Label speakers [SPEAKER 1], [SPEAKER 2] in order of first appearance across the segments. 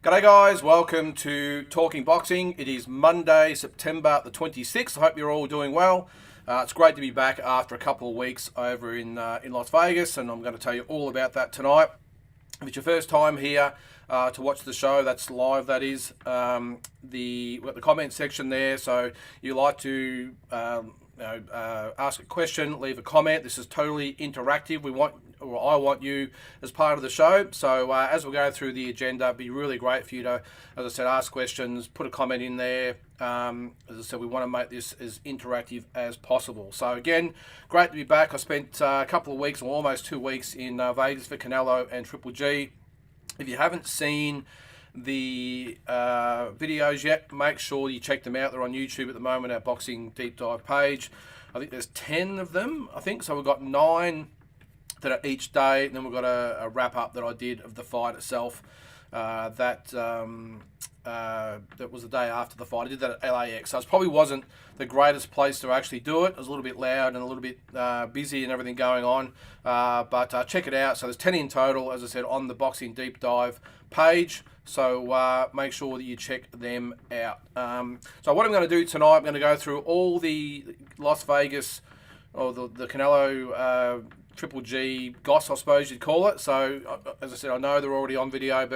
[SPEAKER 1] G'day guys, welcome to Talking Boxing. It is Monday, September the 26th. I hope you're all doing well. It's great to be back after a couple of weeks over in Las Vegas, and I'm going to tell you all about that tonight. If it's your first time here to watch the show, that's live, that is. We've got the comment section there, so you like to ask a question, leave a comment. This is totally interactive. I want you as part of the show. So as we're going through the agenda, it'd be really great for you to, as I said, ask questions, put a comment in there. As I said, we want to make this as interactive as possible. So again, great to be back. I spent a couple of weeks, or almost 2 weeks, in Vegas for Canelo and Triple G. If you haven't seen the videos yet, make sure you check them out. They're on YouTube at the moment, our Boxing Deep Dive page. I think there's 10 of them, I think. So we've got 9 that are each day, and then we've got a wrap up that I did of the fight itself. That was the day after the fight. I did that at LAX, so it probably wasn't the greatest place to actually do it. It was a little bit loud and a little bit busy and everything going on, but check it out. So there's 10 in total, as I said, on the Boxing Deep Dive page, so make sure that you check them out. So what I'm going to do tonight, I'm going to go through all the Las Vegas, or the Canelo Triple G goss, I suppose you'd call it. So, as I said, I know they're already on video,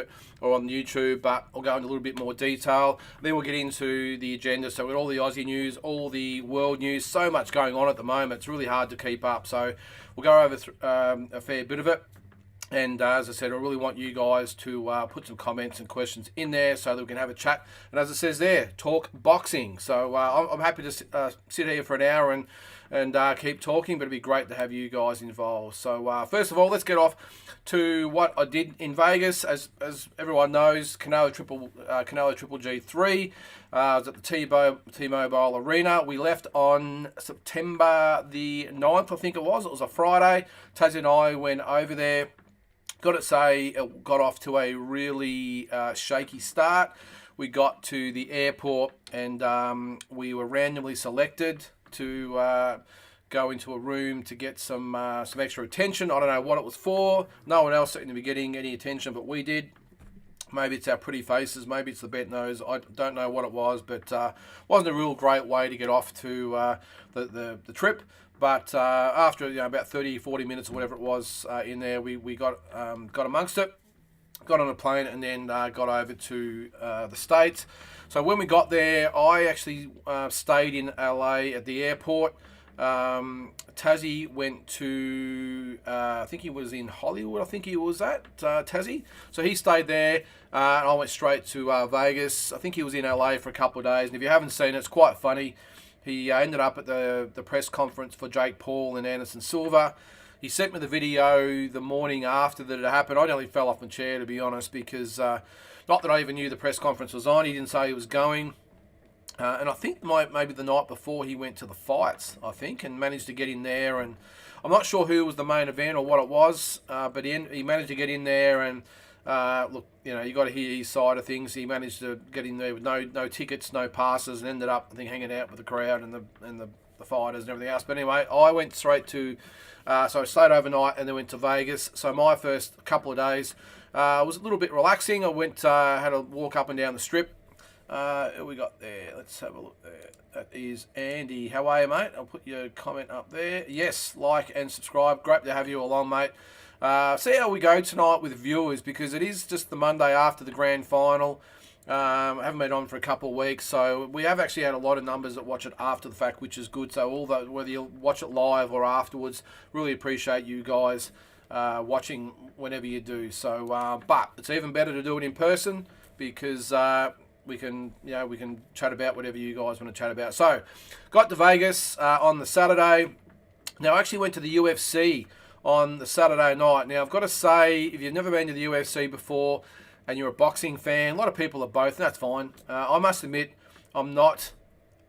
[SPEAKER 1] or on YouTube, but I'll go into a little bit more detail. Then we'll get into the agenda. So, with all the Aussie news, all the world news, so much going on at the moment, it's really hard to keep up. So, we'll go over a fair bit of it. And as I said, I really want you guys to put some comments and questions in there so that we can have a chat. And as it says there, talk boxing. So I'm happy to sit here for an hour and keep talking, but it'd be great to have you guys involved. So first of all, let's get off to what I did in Vegas. As everyone knows, Canelo Triple G 3 was at the T-Mobile Arena. We left on September the 9th, I think it was. It was a Friday. Taz and I went over there. Got to say, it got off to a really shaky start. We got to the airport and we were randomly selected to go into a room to get some extra attention. I don't know what it was for. No one else seemed to be getting any attention, but we did. Maybe it's our pretty faces. Maybe it's the bent nose. I don't know what it was, but wasn't a real great way to get off to the trip. But after about 30, 40 minutes or whatever it was in there, we got amongst it, got on a plane, and then got over to the States. So when we got there, I actually stayed in LA at the airport. Tazzy went to, I think he was in Hollywood, I think he was at, Tazzy. So he stayed there, and I went straight to Vegas. I think he was in LA for a couple of days, and if you haven't seen it, it's quite funny. He ended up at the press conference for Jake Paul and Anderson Silva. He sent me the video the morning after that it happened. I nearly fell off my chair, to be honest, because not that I even knew the press conference was on. He didn't say he was going. And I think maybe the night before he went to the fights, I think, and managed to get in there. And I'm not sure who was the main event or what it was, but he managed to get in there. And look, you got to hear his side of things. He managed to get in there with no tickets, no passes, and ended up, I think, hanging out with the crowd and the fighters and everything else. But anyway, I went straight to, so I stayed overnight and then went to Vegas. So my first couple of days was a little bit relaxing. I went, had a walk up and down the strip. Who we got there? Let's have a look there. That is Andy. How are you, mate? I'll put your comment up there. Yes, like and subscribe. Great to have you along, mate. See how we go tonight with viewers, because it is just the Monday after the grand final. I haven't been on for a couple of weeks, so we have actually had a lot of numbers that watch it after the fact, which is good. So whether you watch it live or afterwards, really appreciate you guys watching whenever you do. So, but it's even better to do it in person, because we can chat about whatever you guys want to chat about. So, got to Vegas on the Saturday. Now, I actually went to the UFC on the Saturday night. Now, I've got to say, if you've never been to the UFC before and you're a boxing fan, a lot of people are both, and that's fine. I must admit, I'm not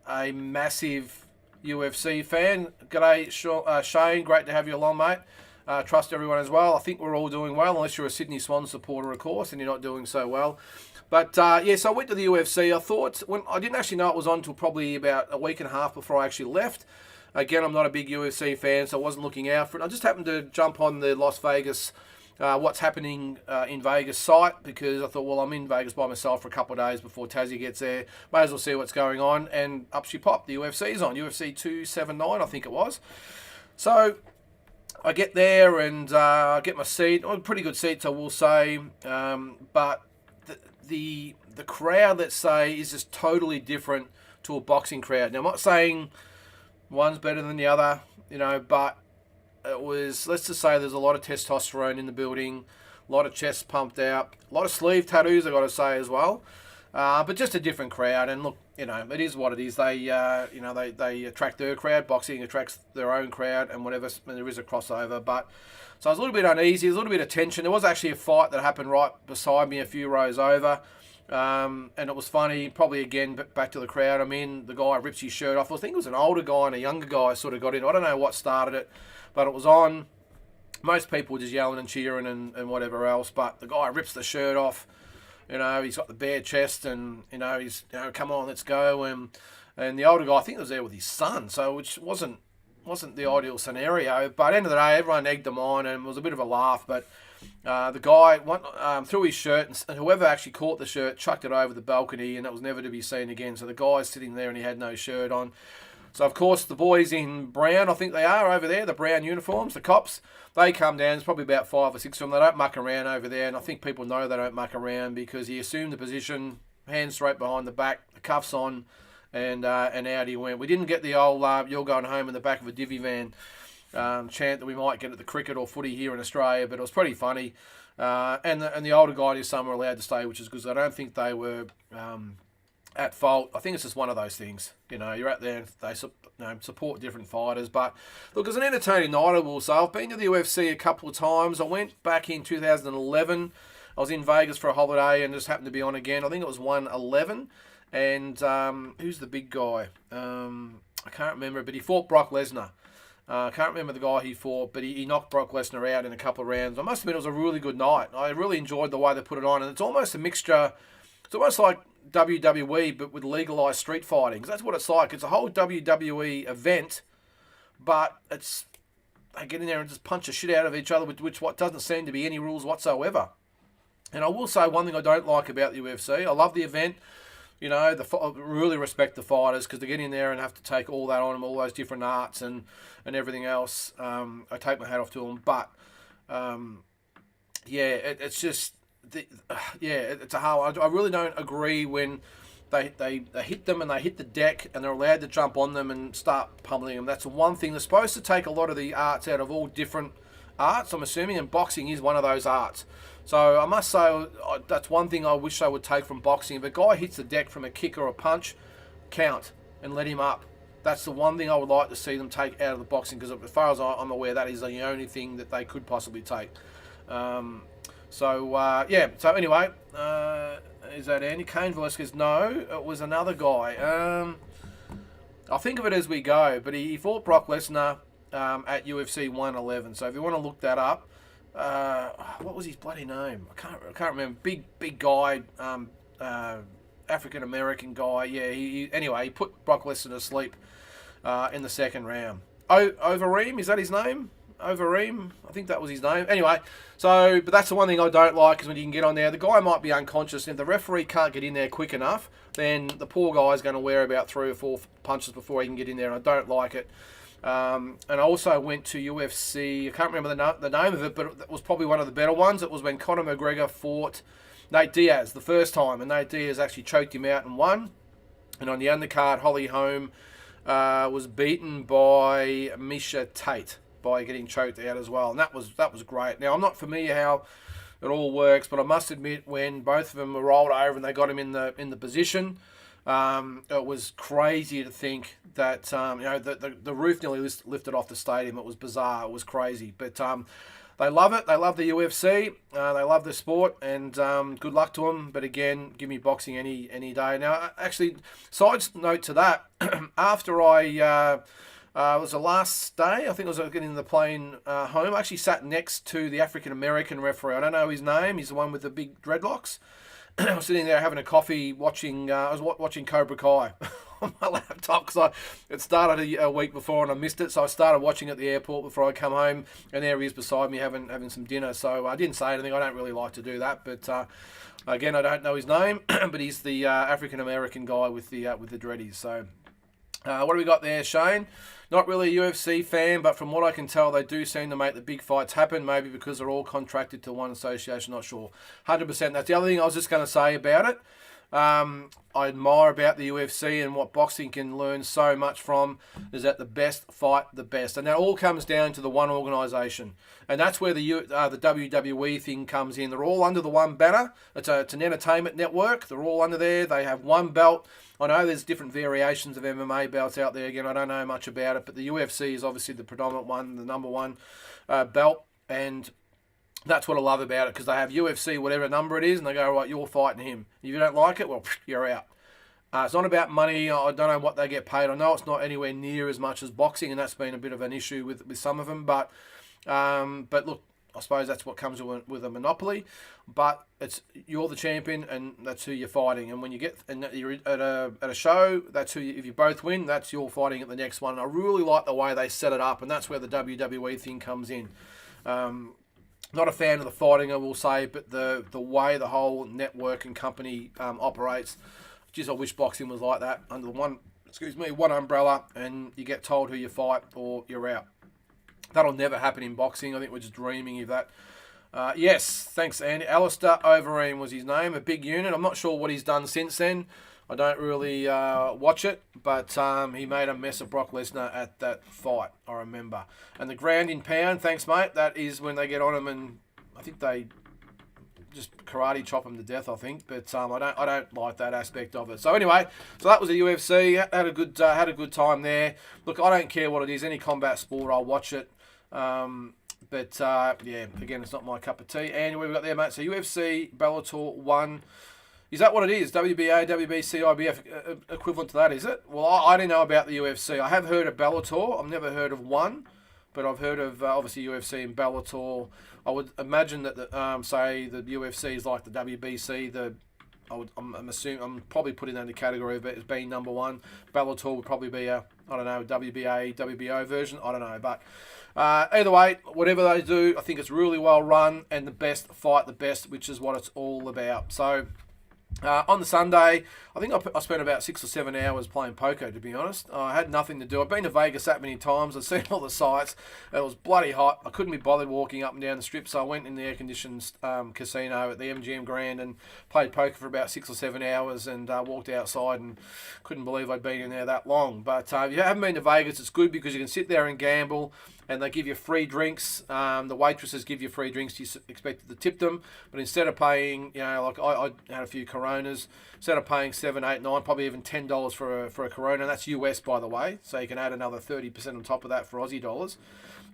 [SPEAKER 1] a massive UFC fan. G'day, Shane. Great to have you along, mate. Trust everyone as well. I think we're all doing well, unless you're a Sydney Swans supporter, of course, and you're not doing so well. But, yeah, so I went to the UFC. I thought, I didn't actually know it was on until probably about a week and a half before I actually left. Again, I'm not a big UFC fan, so I wasn't looking out for it. I just happened to jump on the Las Vegas what's happening in Vegas site, because I thought, well, I'm in Vegas by myself for a couple of days before Tassie gets there. May as well see what's going on. And up she popped. The UFC's on. UFC 279, I think it was. So I get there and get my seat. Oh, pretty good seats, I will say. But the crowd, let's say, is just totally different to a boxing crowd. Now, I'm not saying one's better than the other, but it was, let's just say there's a lot of testosterone in the building, a lot of chest pumped out, a lot of sleeve tattoos, I got to say as well. But just a different crowd. And look, it is what it is. They, they attract their crowd. Boxing attracts their own crowd, and whatever. There is a crossover. But so I was a little bit uneasy. There's a little bit of tension. There was actually a fight that happened right beside me, a few rows over. And it was funny. Probably again back to the crowd. I'm in. The guy rips his shirt off. I think it was an older guy and a younger guy sort of got in. I don't know what started it, but it was on. Most people were just yelling and cheering and whatever else. But the guy rips the shirt off. He's got the bare chest, and he's come on, let's go. And the older guy, I think, was there with his son, so which wasn't the ideal scenario. But at the end of the day, everyone egged him on, and it was a bit of a laugh. But the guy threw his shirt, and whoever actually caught the shirt chucked it over the balcony, and it was never to be seen again. So the guy's sitting there, and he had no shirt on. So, of course, the boys in brown, I think they are over there, the brown uniforms, the cops, they come down. There's probably about 5 or 6 of them. They don't muck around over there, and I think people know they don't muck around because he assumed the position, hands straight behind the back, the cuffs on, and out he went. We didn't get the old "you're going home" in the back of a divvy van chant that we might get at the cricket or footy here in Australia, but it was pretty funny. And the older guy and his son were allowed to stay, which is good. I don't think they were at fault. I think it's just one of those things. You're out there and they support different fighters. But look, it was an entertaining night, I will say. I've been to the UFC a couple of times. I went back in 2011. I was in Vegas for a holiday and just happened to be on again. I think it was 111. And who's the big guy? I can't remember, but he fought Brock Lesnar. I can't remember the guy he fought, but he knocked Brock Lesnar out in a couple of rounds. I must admit, it was a really good night. I really enjoyed the way they put it on. And it's almost a mixture. It's almost like WWE, but with legalized street fighting. 'Cause that's what it's like. It's a whole WWE event, but they get in there and just punch the shit out of each other, which what doesn't seem to be any rules whatsoever. And I will say one thing I don't like about the UFC. I love the event. I really respect the fighters because they get in there and have to take all that on them, all those different arts and everything else. I take my hat off to them, but it's just. It's a hard. I really don't agree when they hit them and they hit the deck and they're allowed to jump on them and start pummeling them. That's one thing. They're supposed to take a lot of the arts out of all different arts, I'm assuming, and boxing is one of those arts. So I must say that's one thing I wish I would take from boxing. If a guy hits the deck from a kick or a punch, count and let him up. That's the one thing I would like to see them take out of the boxing, because as far as I'm aware, that is the only thing that they could possibly take. So anyway, is that Andy? Cain Velasquez? No, it was another guy. I'll think of it as we go, but he fought Brock Lesnar at UFC 111. So if you want to look that up, what was his bloody name? I can't remember. Big guy, African American guy. Yeah, he put Brock Lesnar to sleep in the second round. Overeem, is that his name? Overeem, I think that was his name. Anyway, but that's the one thing I don't like, is when you can get on there, the guy might be unconscious, and if the referee can't get in there quick enough, then the poor guy's going to wear about 3 or 4 punches before he can get in there, and I don't like it. And I also went to UFC, I can't remember the name of it, but it was probably one of the better ones. It was when Conor McGregor fought Nate Diaz the first time, and Nate Diaz actually choked him out and won. And on the undercard, Holly Holm was beaten by Miesha Tate by getting choked out as well, and that was great. Now, I'm not familiar how it all works, but I must admit, when both of them were rolled over and they got him in the position, it was crazy to think that the roof nearly lifted off the stadium. It was bizarre. It was crazy, but they love it. They love the UFC. They love the sport, and good luck to them. But again, give me boxing any day. Now, actually, side note to that, after I It was the last day. I think I was getting the plane home. I actually sat next to the African American referee. I don't know his name. He's the one with the big dreadlocks. I was sitting there having a coffee, watching. I was watching Cobra Kai on my laptop because it started a week before and I missed it. So I started watching at the airport before I come home, and there he is beside me having some dinner. So I didn't say anything. I don't really like to do that, but again, I don't know his name, but he's the African American guy with the dreadies. So what do we got there, Shane? Not really a UFC fan, but from what I can tell, they do seem to make the big fights happen, maybe because they're all contracted to one association, not sure. 100%. That's the other thing I was just going to say about it. I admire about the UFC and what boxing can learn so much from is that the best fight the best. And that all comes down to the one organisation. And that's where the WWE thing comes in. They're all under the one banner. It's an entertainment network. They're all under there. They have one belt. I know there's different variations of MMA belts out there. Again, I don't know much about it, but the UFC is obviously the predominant one, the number one belt. And that's what I love about it, because they have UFC, whatever number it is, and they go, right, you're fighting him. If you don't like it, well, you're out. It's not about money. I don't know what they get paid. I know it's not anywhere near as much as boxing, and that's been a bit of an issue with some of them. But look, I suppose that's what comes with a monopoly. But you're the champion, and that's who you're fighting. And when you get and you're at a show, that's who. If you both win, that's you're fighting at the next one. And I really like the way they set it up, and that's where the WWE thing comes in. Not a fan of the fighting, I will say, but the way the whole network and company operates, geez, I wish boxing was like that, under one umbrella, and you get told who you fight or you're out. That'll never happen in boxing. I think we're just dreaming of that. Yes, thanks, Andy. Alistair Overeem was his name, a big unit. I'm not sure what he's done since then. I don't really watch it, but he made a mess of Brock Lesnar at that fight, I remember. And the ground in pound, thanks, mate. That is when they get on him, and I think they just karate chop him to death, I think. But I don't like that aspect of it. So anyway, so that was the UFC. Had a good time there. Look, I don't care what it is. Any combat sport, I'll watch it. But yeah, again, it's not my cup of tea. And we've got there, mate. So UFC, Bellator 1. Is that what it is? WBA, WBC, IBF, equivalent to that, is it? Well, I didn't know about the UFC. I have heard of Bellator. I've never heard of one, but I've heard of, obviously, UFC and Bellator. I would imagine that, say, the UFC is like the WBC. I'm probably putting that in the category of it as being number one. Bellator would probably be a, I don't know, WBA, WBO version. I don't know, but either way, whatever they do, I think it's really well run, and the best fight the best, which is what it's all about. So on the Sunday, I think I spent about 6 or 7 hours playing poker, to be honest. I had nothing to do. I've been to Vegas that many times. I've seen all the sights. It was bloody hot. I couldn't be bothered walking up and down the strip, so I went in the air-conditioned casino at the MGM Grand and played poker for about 6 or 7 hours and walked outside and couldn't believe I'd been in there that long. But if you haven't been to Vegas, it's good because you can sit there and gamble, and they give you free drinks. The waitresses give you free drinks. You expected to tip them, but instead of paying, like I had a few Coronas, instead of paying $7, $8, $9, probably even $10 for a Corona. That's US, by the way, so you can add another 30% on top of that for Aussie dollars.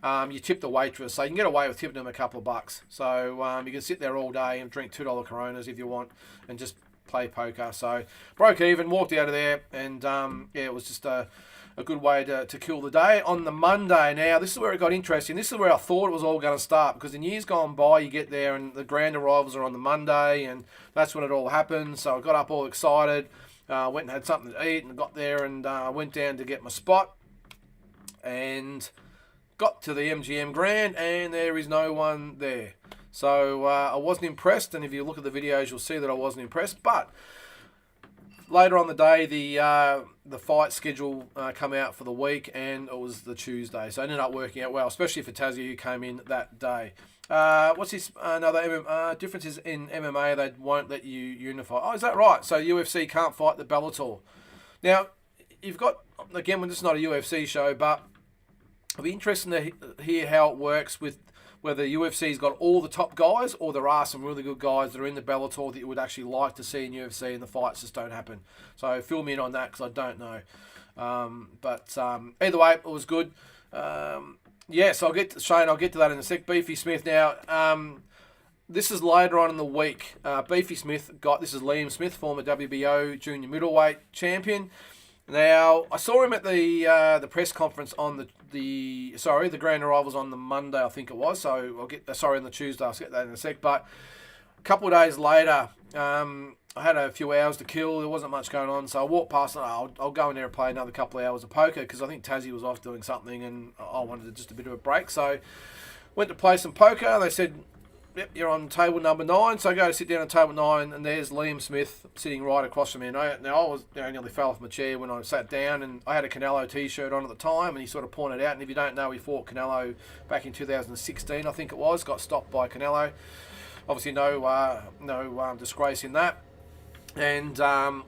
[SPEAKER 1] You tip the waitress, so you can get away with tipping them a couple of bucks. So you can sit there all day and drink $2 Coronas if you want, and just play poker. So broke even, walked out of there, and it was just a good way to kill the day. On the Monday now, this is where it got interesting. This is where I thought it was all going to start, because in years gone by, you get there and the grand arrivals are on the Monday, and that's when it all happens. So I got up all excited, went and had something to eat, and got there and went down to get my spot, and got to the MGM Grand, and there is no one there. So I wasn't impressed, and if you look at the videos, you'll see that I wasn't impressed. But later on the day, the fight schedule come out for the week, and it was the Tuesday. So it ended up working out well, especially for Tazzy, who came in that day. What's this? Another differences in MMA, they won't let you unify. Oh, is that right? So UFC can't fight the Bellator. Now, you've got, again, this is not a UFC show, but it'll be interesting to hear how it works with whether UFC's got all the top guys, or there are some really good guys that are in the Bellator that you would actually like to see in UFC, and the fights just don't happen. So fill me in on that, because I don't know. But either way, it was good. So I'll get to that in a sec. Beefy Smith now. This is later on in the week. Beefy Smith this is Liam Smith, former WBO junior middleweight champion. Now, I saw him at the press conference on the grand arrivals on the Monday, I think it was. So I'll get on the Tuesday. I'll get that in a sec. But a couple of days later, I had a few hours to kill. There wasn't much going on, so I walked past and I'll go in there and play another couple of hours of poker because I think Tassie was off doing something and I wanted just a bit of a break. So went to play some poker. They said, "Yep, you're on table number 9." So I go to sit down on table 9, and there's Liam Smith sitting right across from me. And I nearly fell off my chair when I sat down, and I had a Canelo T-shirt on at the time, and he sort of pointed out. And if you don't know, he fought Canelo back in 2016, I think it was. Got stopped by Canelo. Obviously, no disgrace in that. And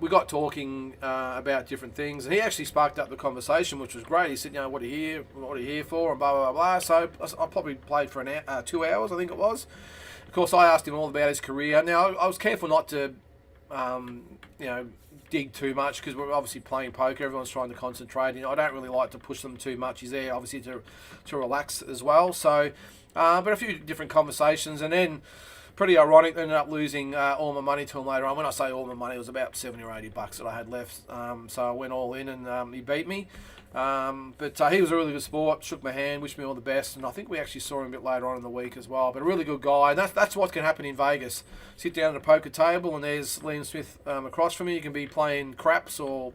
[SPEAKER 1] we got talking about different things, and he actually sparked up the conversation, which was great. He said, "What are you here for?" and blah blah blah. So I probably played for 2 hours, I think it was. Of course, I asked him all about his career. Now I was careful not to, dig too much because we're obviously playing poker. Everyone's trying to concentrate. I don't really like to push them too much. He's there obviously to relax as well. So, but a few different conversations, and then. Pretty ironic, they ended up losing all my money to him later on. When I say all my money, it was about $70 or $80 that I had left. So I went all in and he beat me. But he was a really good sport, shook my hand, wished me all the best. And I think we actually saw him a bit later on in the week as well. But a really good guy. And that's what can happen in Vegas. Sit down at a poker table and there's Liam Smith across from you. You can be playing craps or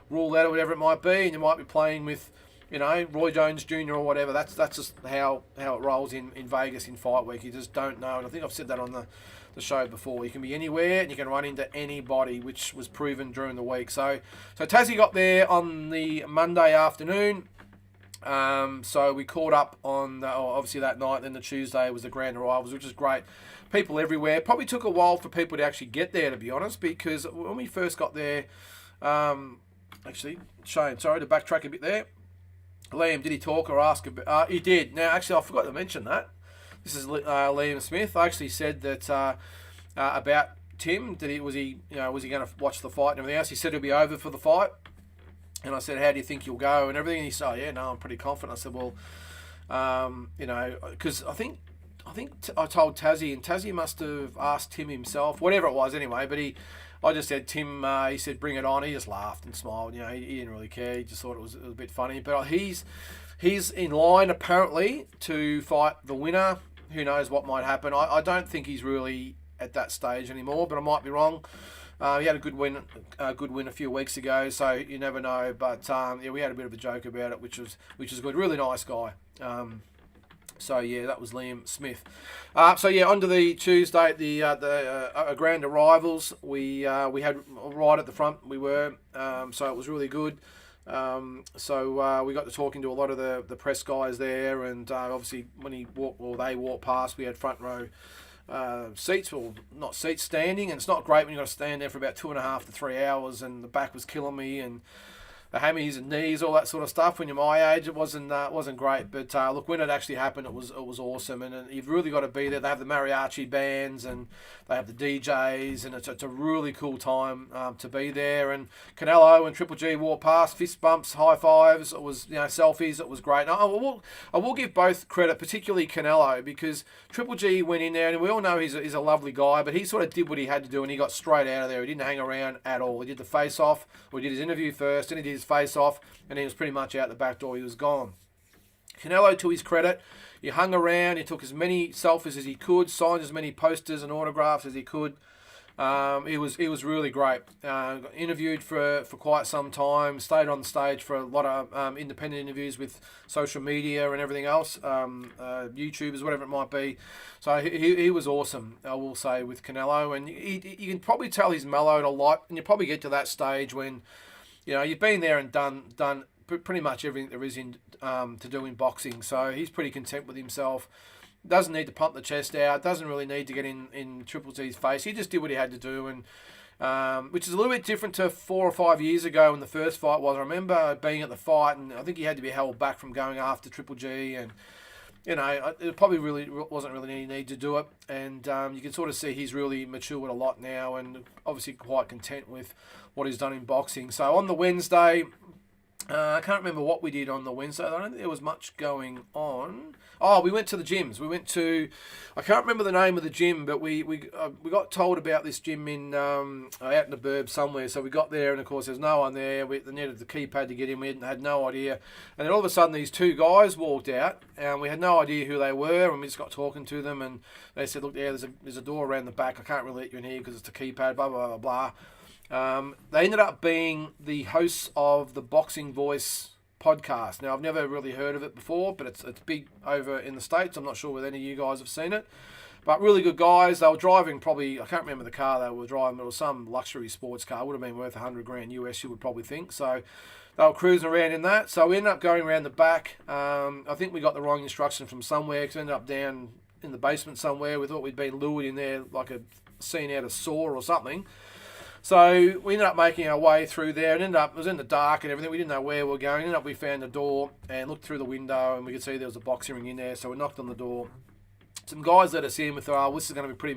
[SPEAKER 1] roulette or whatever it might be. And you might be playing with Roy Jones Jr. or whatever. That's just how it rolls in Vegas in fight week. You just don't know. And I think I've said that on the show before. You can be anywhere and you can run into anybody, which was proven during the week. So Tassie got there on the Monday afternoon. So we caught up on obviously that night. Then the Tuesday was the grand arrivals, which is great. People everywhere. Probably took a while for people to actually get there, to be honest, because when we first got there, actually, Shane, sorry to backtrack a bit there. Liam, did he talk or ask? He did. Now, actually, I forgot to mention that. This is Liam Smith. I actually said that about Tim. Was he going to watch the fight and everything else? He said he'll be over for the fight. And I said, "How do you think you'll go?" and everything. And he said, "Yeah, no, I'm pretty confident." I said, "Well, because I think I told Tassie, and Tassie must have asked Tim himself, whatever it was, anyway. But I just said, Tim, he said, bring it on. He just laughed and smiled. He didn't really care. He just thought it was a bit funny. But he's in line, apparently, to fight the winner. Who knows what might happen. I don't think he's really at that stage anymore, but I might be wrong. He had a good win a few weeks ago, so you never know. But we had a bit of a joke about it, which was good. Really nice guy. So yeah, that was Liam Smith. On to the Tuesday, the grand arrivals. We had right at the front. We were so it was really good. We got to talking to a lot of the press guys there, and obviously when they walked past, we had front row seats, or not seats, standing, and it's not great when you got to stand there for about 2.5 to 3 hours, and the back was killing me, and the hammies and knees, all that sort of stuff. When you're my age, it wasn't great. But look, when it actually happened, it was awesome. And you've really got to be there. They have the mariachi bands and they have the DJs, and it's a really cool time to be there. And Canelo and Triple G walked past, fist bumps, high fives. It was selfies. It was great. Now, I will give both credit, particularly Canelo, because Triple G went in there, and we all know he's a lovely guy, but he sort of did what he had to do, and he got straight out of there. He didn't hang around at all. He did the face off. We did his interview first, and he did his face off, and he was pretty much out the back door. He was gone. Canelo, to his credit, he hung around. He took as many selfies as he could, signed as many posters and autographs as he could. It was really great. Got interviewed for quite some time. Stayed on the stage for a lot of independent interviews with social media and everything else, YouTubers, whatever it might be. So he was awesome, I will say, with Canelo, and you can probably tell he's mellowed a lot. And you probably get to that stage when you've been there and done pretty much everything there is to do in boxing. So he's pretty content with himself. Doesn't need to pump the chest out. Doesn't really need to get in Triple G's face. He just did what he had to do, and which is a little bit different to 4 or 5 years ago when the first fight was. I remember being at the fight, and I think he had to be held back from going after Triple G, and it probably really wasn't really any need to do it. And you can sort of see he's really matured a lot now, and obviously quite content with what he's done in boxing. So on the Wednesday, I can't remember what we did on the Wednesday. I don't think there was much going on. Oh, we went to the gyms. We went to, I can't remember the name of the gym, but we got told about this gym in out in the burbs somewhere. So we got there, and of course there's no one there. They needed the keypad to get in. We had no idea. And then all of a sudden these two guys walked out, and we had no idea who they were. And we just got talking to them, and they said, "Look, yeah, there's a door around the back. I can't really let you in here because it's a keypad." Blah blah blah blah. They ended up being the hosts of the Boxing Voice podcast. Now, I've never really heard of it before, but it's big over in the States. I'm not sure whether any of you guys have seen it. But really good guys. They were driving probably, I can't remember the car they were driving, but it was some luxury sports car. It would have been worth $100,000 US, you would probably think. So they were cruising around in that. So we ended up going around the back. I think we got the wrong instruction from somewhere because we ended up down in the basement somewhere. We thought we'd been lured in there like a scene out of Saw or something. So we ended up making our way through there, and it was in the dark and everything. We didn't know where we were going. We found the door and looked through the window, and we could see there was a boxing ring in there. So we knocked on the door. Some guys let us in. We thought, this is going to be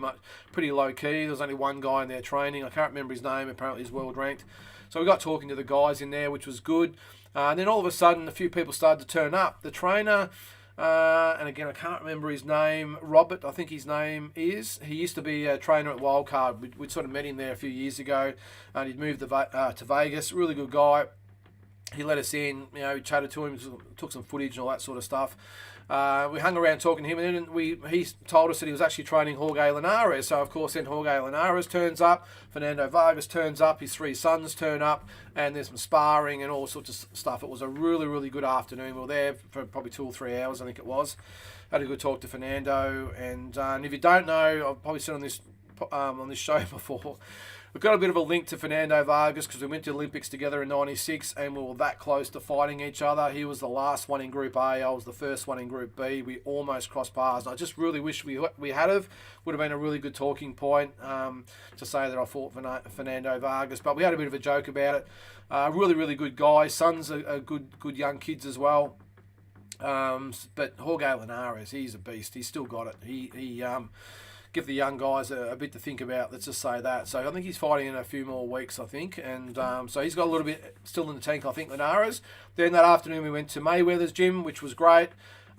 [SPEAKER 1] pretty low key. There was only one guy in there training. I can't remember his name. Apparently he's world ranked. So we got talking to the guys in there, which was good. And then all of a sudden, a few people started to turn up. The trainer. And again, I can't remember his name. Robert, I think his name is. He used to be a trainer at Wildcard. We'd sort of met him there a few years ago, and he'd moved to Vegas. Really good guy. He let us in. We chatted to him, took some footage and all that sort of stuff. We hung around talking to him, and then he told us that he was actually training Jorge Linares. So, of course, then Jorge Linares turns up, Fernando Vargas turns up, his three sons turn up, and there's some sparring and all sorts of stuff. It was a really, really good afternoon. We were there for probably 2 or 3 hours, I think it was. Had a good talk to Fernando, and if you don't know, I've probably said on this show before, we've got a bit of a link to Fernando Vargas because we went to the Olympics together in '96 and we were that close to fighting each other. He was the last one in Group A. I was the first one in Group B. We almost crossed paths. I just really wish we had have. Would have been a really good talking point to say that I fought Fernando Vargas. But we had a bit of a joke about it. Really, really good guy. Sons are good young kids as well. But Jorge Linares, he's a beast. He's still got it. He give the young guys a bit to think about. Let's just say that. So I think he's fighting in a few more weeks, I think. And so he's got a little bit still in the tank, I think, Linares. Then that afternoon we went to Mayweather's gym, which was great.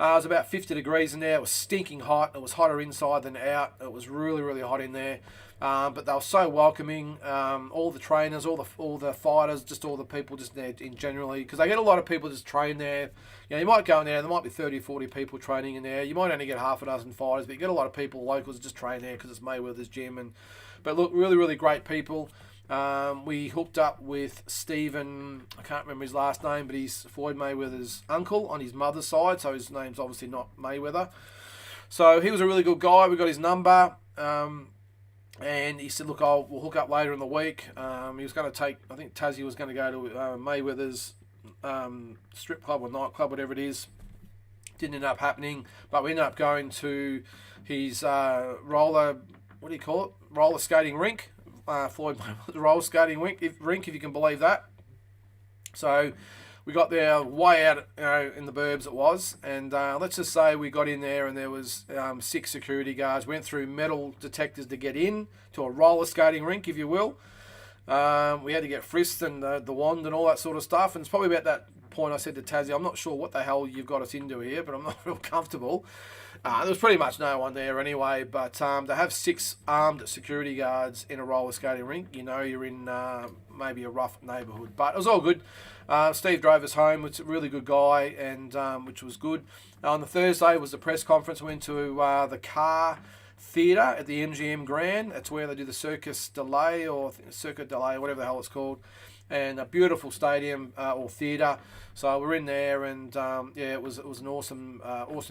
[SPEAKER 1] It was about 50 degrees in there. It was stinking hot. It was hotter inside than out. It was really, really hot in there. But they were so welcoming. All the trainers, all the fighters, just all the people just there in generally. Because they get a lot of people just train there. You might go in there, there might be 30, 40 people training in there. You might only get half a dozen fighters, but you get a lot of people, locals, just train there because it's Mayweather's gym. But look, really, really great people. We hooked up with Stephen, I can't remember his last name, but he's Floyd Mayweather's uncle on his mother's side, so his name's obviously not Mayweather. So he was a really good guy. We got his number. And he said, look, we'll hook up later in the week. He was going to take, I think Tazzy was going to go to Mayweather's strip club or nightclub, whatever it is. Didn't end up happening, but we ended up going to his roller skating rink. Floyd Mayweather's roller skating rink, if you can believe that. So we got there way out, in the burbs it was, and let's just say we got in there and there was 6 security guards, went through metal detectors to get in to a roller skating rink, if you will. We had to get frisked and the wand and all that sort of stuff, and it's probably about that point I said to Tazzy, I'm not sure what the hell you've got us into here, but I'm not real comfortable. There was pretty much no one there anyway, but to have 6 armed security guards in a roller skating rink, you're in maybe a rough neighbourhood. But it was all good. Steve drove us home. It's a really good guy, and which was good. On the Thursday was the press conference. We went to the Car Theatre at the MGM Grand. That's where they do the Circus Delay or Circuit Delay, whatever the hell it's called. And a beautiful stadium or theatre. So we're in there, and it was an awesome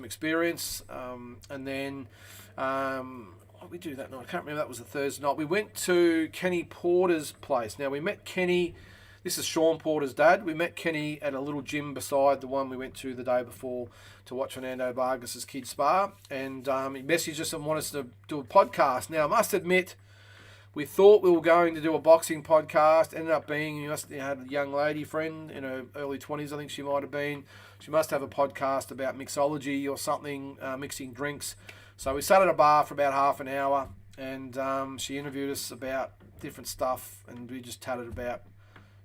[SPEAKER 1] experience. And then what did we do that night? I can't remember. That was the Thursday night. We went to Kenny Porter's place. Now we met Kenny. This is Sean Porter's dad. We met Kenny at a little gym beside the one we went to the day before to watch Fernando Vargas' kid spar. And he messaged us and wanted us to do a podcast. Now I must admit, we thought we were going to do a boxing podcast. Ended up being, had a young lady friend in her early 20s, I think she might have been. She must have a podcast about mixology or something, mixing drinks. So we sat at a bar for about half an hour, and she interviewed us about different stuff, and we just chatted about,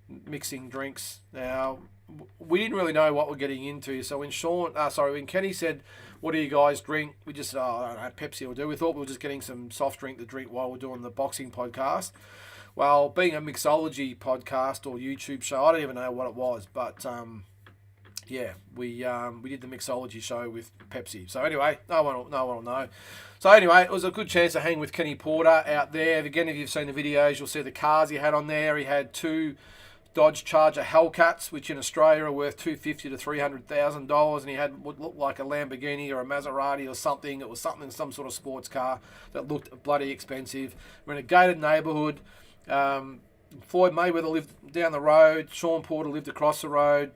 [SPEAKER 1] mixing drinks. Now, we didn't really know what we're getting into. So when Kenny said, "What do you guys drink?" We just said, "Oh, I don't know, Pepsi will do." We thought we were just getting some soft drink to drink while we're doing the boxing podcast. Well, being a mixology podcast or YouTube show, I don't even know what it was, but yeah, we did the mixology show with Pepsi. So anyway, no one will know. So anyway, it was a good chance to hang with Kenny Porter out there. Again, if you've seen the videos, you'll see the cars he had on there. He had 2 Dodge Charger Hellcats, which in Australia are worth $250,000 to $300,000, and he had what looked like a Lamborghini or a Maserati or something. It was some sort of sports car that looked bloody expensive. We're in a gated neighbourhood. Floyd Mayweather lived down the road. Sean Porter lived across the road.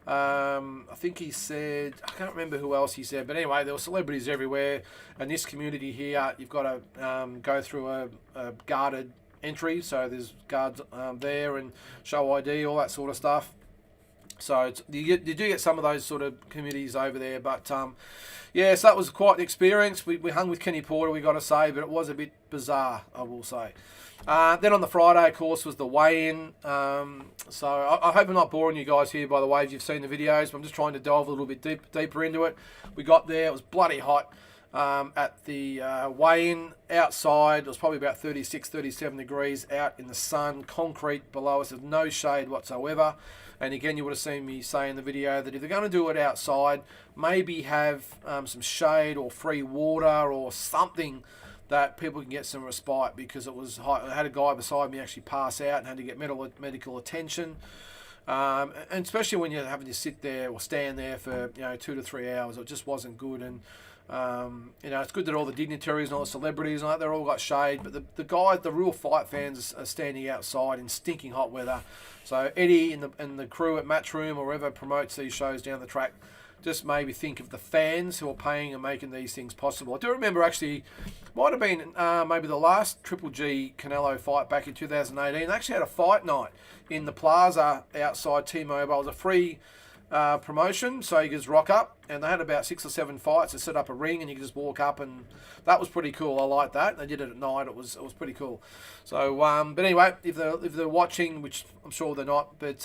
[SPEAKER 1] I think he said, I can't remember who else he said, but anyway, there were celebrities everywhere. And this community here, you've got to go through a guarded entry, so there's guards there and show ID, all that sort of stuff. So you do get some of those sort of communities over there, but yeah, so that was quite an experience. We hung with Kenny Porter, we got to say, but it was a bit bizarre, I will say. Then on the Friday, of course, was the weigh-in. So I hope I'm not boring you guys here, by the way, if you've seen the videos, but I'm just trying to delve a little bit deeper into it. We got there, it was bloody hot. At the weigh-in outside, it was probably about 36, 37 degrees out in the sun, concrete below us, there's no shade whatsoever. And again, you would have seen me say in the video that if they're going to do it outside, maybe have some shade or free water or something that people can get some respite, because it was hot. I had a guy beside me actually pass out and had to get medical attention. And especially when you're having to sit there or stand there for 2 to 3 hours, it just wasn't good. And it's good that all the dignitaries and all the celebrities and they're all got shade, but the real fight fans are standing outside in stinking hot weather. So Eddie and the crew at Matchroom or whoever promotes these shows down the track just made me think of the fans who are paying and making these things possible. I do remember actually, might have been maybe the last Triple G Canelo fight back in 2018. They actually had a fight night in the plaza outside T-Mobile. It was a free promotion, so you could just rock up, and they had about 6 or 7 fights. They set up a ring and you could just walk up, and that was pretty cool. I like that. They did it at night. It was pretty cool. So but anyway, if they're watching, which I'm sure they're not, but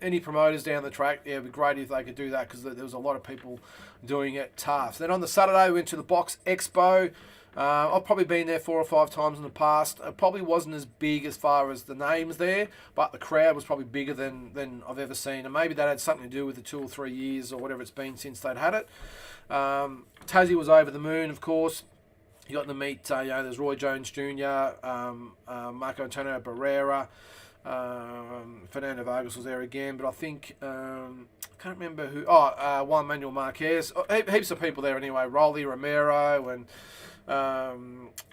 [SPEAKER 1] any promoters down the track, yeah, it'd be great if they could do that, because there was a lot of people doing it tough. Then on the Saturday, we went to the Box Expo. I've probably been there 4 or 5 times in the past. It probably wasn't as big as far as the names there, but the crowd was probably bigger than I've ever seen. And maybe that had something to do with the 2 or 3 years or whatever it's been since they'd had it. Tassie was over the moon, of course. You got to meet, there's Roy Jones Jr., Marco Antonio Barrera, Fernando Vargas was there again, but I think, I can't remember who, Juan Manuel Marquez. Heaps of people there anyway, Rolly Romero and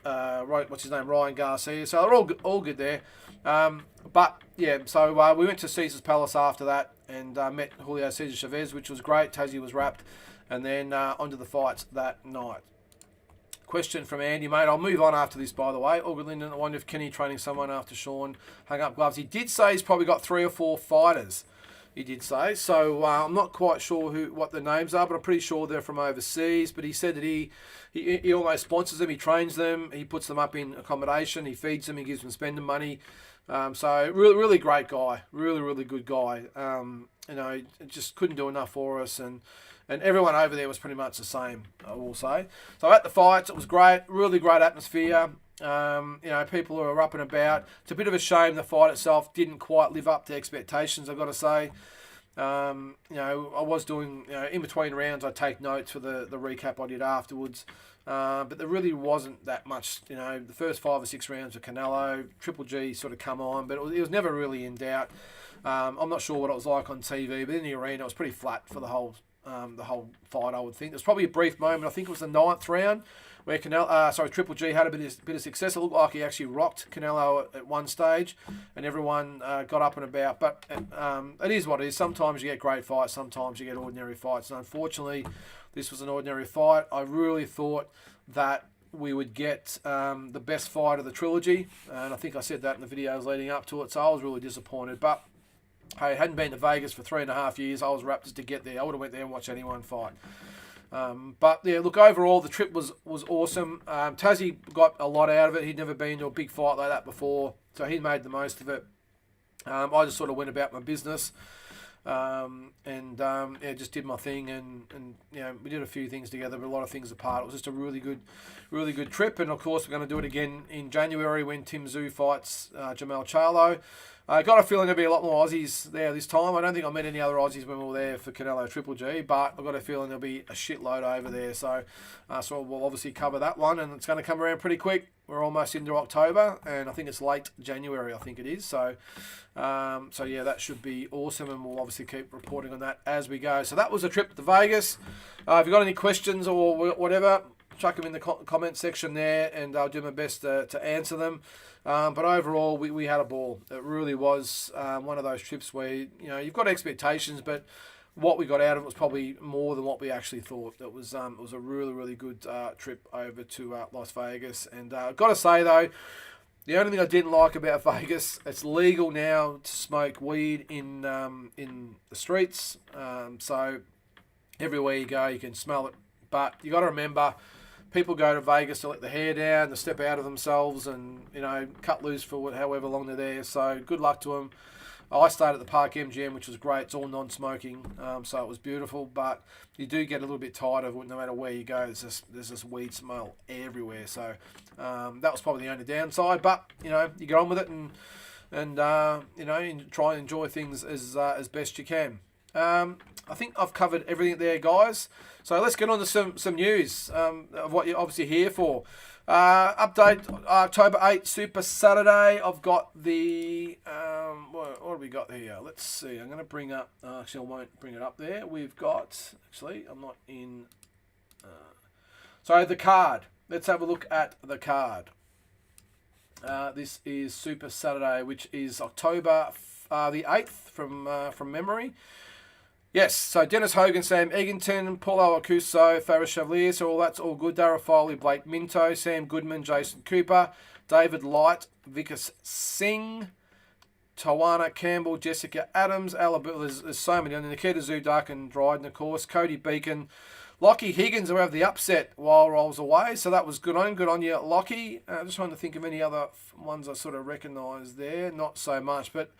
[SPEAKER 1] what's his name, Ryan Garcia. So they're all good there. But yeah, so we went to Caesar's Palace after that and met Julio Cesar Chavez, which was great. Tassie was wrapped, and then onto the fights that night. Question from Andy, mate. I'll move on after this, by the way. Augur Linden, I wonder if Kenny training someone after Sean hung up gloves. He did say he's probably got 3 or 4 fighters. He did say. So I'm not quite sure what the names are, but I'm pretty sure they're from overseas. But he said that he almost sponsors them. He trains them. He puts them up in accommodation. He feeds them. He gives them spending money. So really great guy. Really good guy. Just couldn't do enough for us. And everyone over there was pretty much the same, I will say. So at the fights, it was great. Really great atmosphere. People who are up and about. It's a bit of a shame the fight itself didn't quite live up to expectations, I've got to say. I was doing, in between rounds, I take notes for the recap I did afterwards. But there really wasn't that much, the first 5 or 6 rounds of Canelo, Triple G sort of come on, but it was never really in doubt. I'm not sure what it was like on TV, but in the arena, it was pretty flat for the whole fight, I would think. There's probably a brief moment, I think it was the 9th round, where Triple G had a bit of success. It looked like he actually rocked Canelo at one stage, and everyone got up and about. But it is what it is. Sometimes you get great fights, sometimes you get ordinary fights. And unfortunately, this was an ordinary fight. I really thought that we would get the best fight of the trilogy, and I think I said that in the videos leading up to it, so I was really disappointed. But hey, I hadn't been to Vegas for 3.5 years. I was wrapped just to get there. I would have went there and watched anyone fight. But yeah, look, overall the trip was awesome. Tassie got a lot out of it. He'd never been to a big fight like that before, so he made the most of it. I just sort of went about my business. Just did my thing, and we did a few things together, but a lot of things apart. It was just a really good trip, and of course we're going to do it again in January when Tim Tszyu fights Jamal Charlo. I got a feeling there'll be a lot more Aussies there this time. I don't think I met any other Aussies when we were there for Canelo Triple G, but I've got a feeling there'll be a shitload over there. So we'll obviously cover that one, and it's going to come around pretty quick. We're almost into October, and I think it's late January, I think it is. So that should be awesome, and we'll obviously keep reporting on that as we go. So that was a trip to Vegas. If you've got any questions or whatever, chuck them in the comment section there, and I'll do my best to answer them. But overall, we had a ball. It really was one of those trips where you've got expectations, but what we got out of it was probably more than what we actually thought. It was a really good trip over to Las Vegas. And I've got to say though, the only thing I didn't like about Vegas, it's legal now to smoke weed in the streets. So everywhere you go, you can smell it. But you got to remember, people go to Vegas to let the hair down, to step out of themselves, and cut loose for however long they're there. So good luck to them. I stayed at the Park MGM, which was great. It's all non-smoking, so it was beautiful. But you do get a little bit tired of it no matter where you go. There's this weed smell everywhere. So that was probably the only downside. But you get on with it and try and enjoy things as best you can. I think I've covered everything there, guys. So let's get on to some news of what you're obviously here for. Update October 8th, Super Saturday. I've got the what have we got here? Let's see. I'm going to bring up. Actually, I won't bring it up there. We've got. Actually, I'm not in. So the card. Let's have a look at the card. This is Super Saturday, which is October the 8th from memory. Yes, so Dennis Hogan, Sam Eggington, Paulo Acuso, Faris Chavalier, so all that's all good. Dara Foley, Blake Minto, Sam Goodman, Jason Cooper, David Light, Vikas Singh, Tawana Campbell, Jessica Adams, there's so many. Nikita Zudak and Dryden, of course, Cody Beacon, Lockie Higgins, who have the upset while I was away, so that was good on you, Lockie. Just trying to think of any other ones I sort of recognise there, not so much, but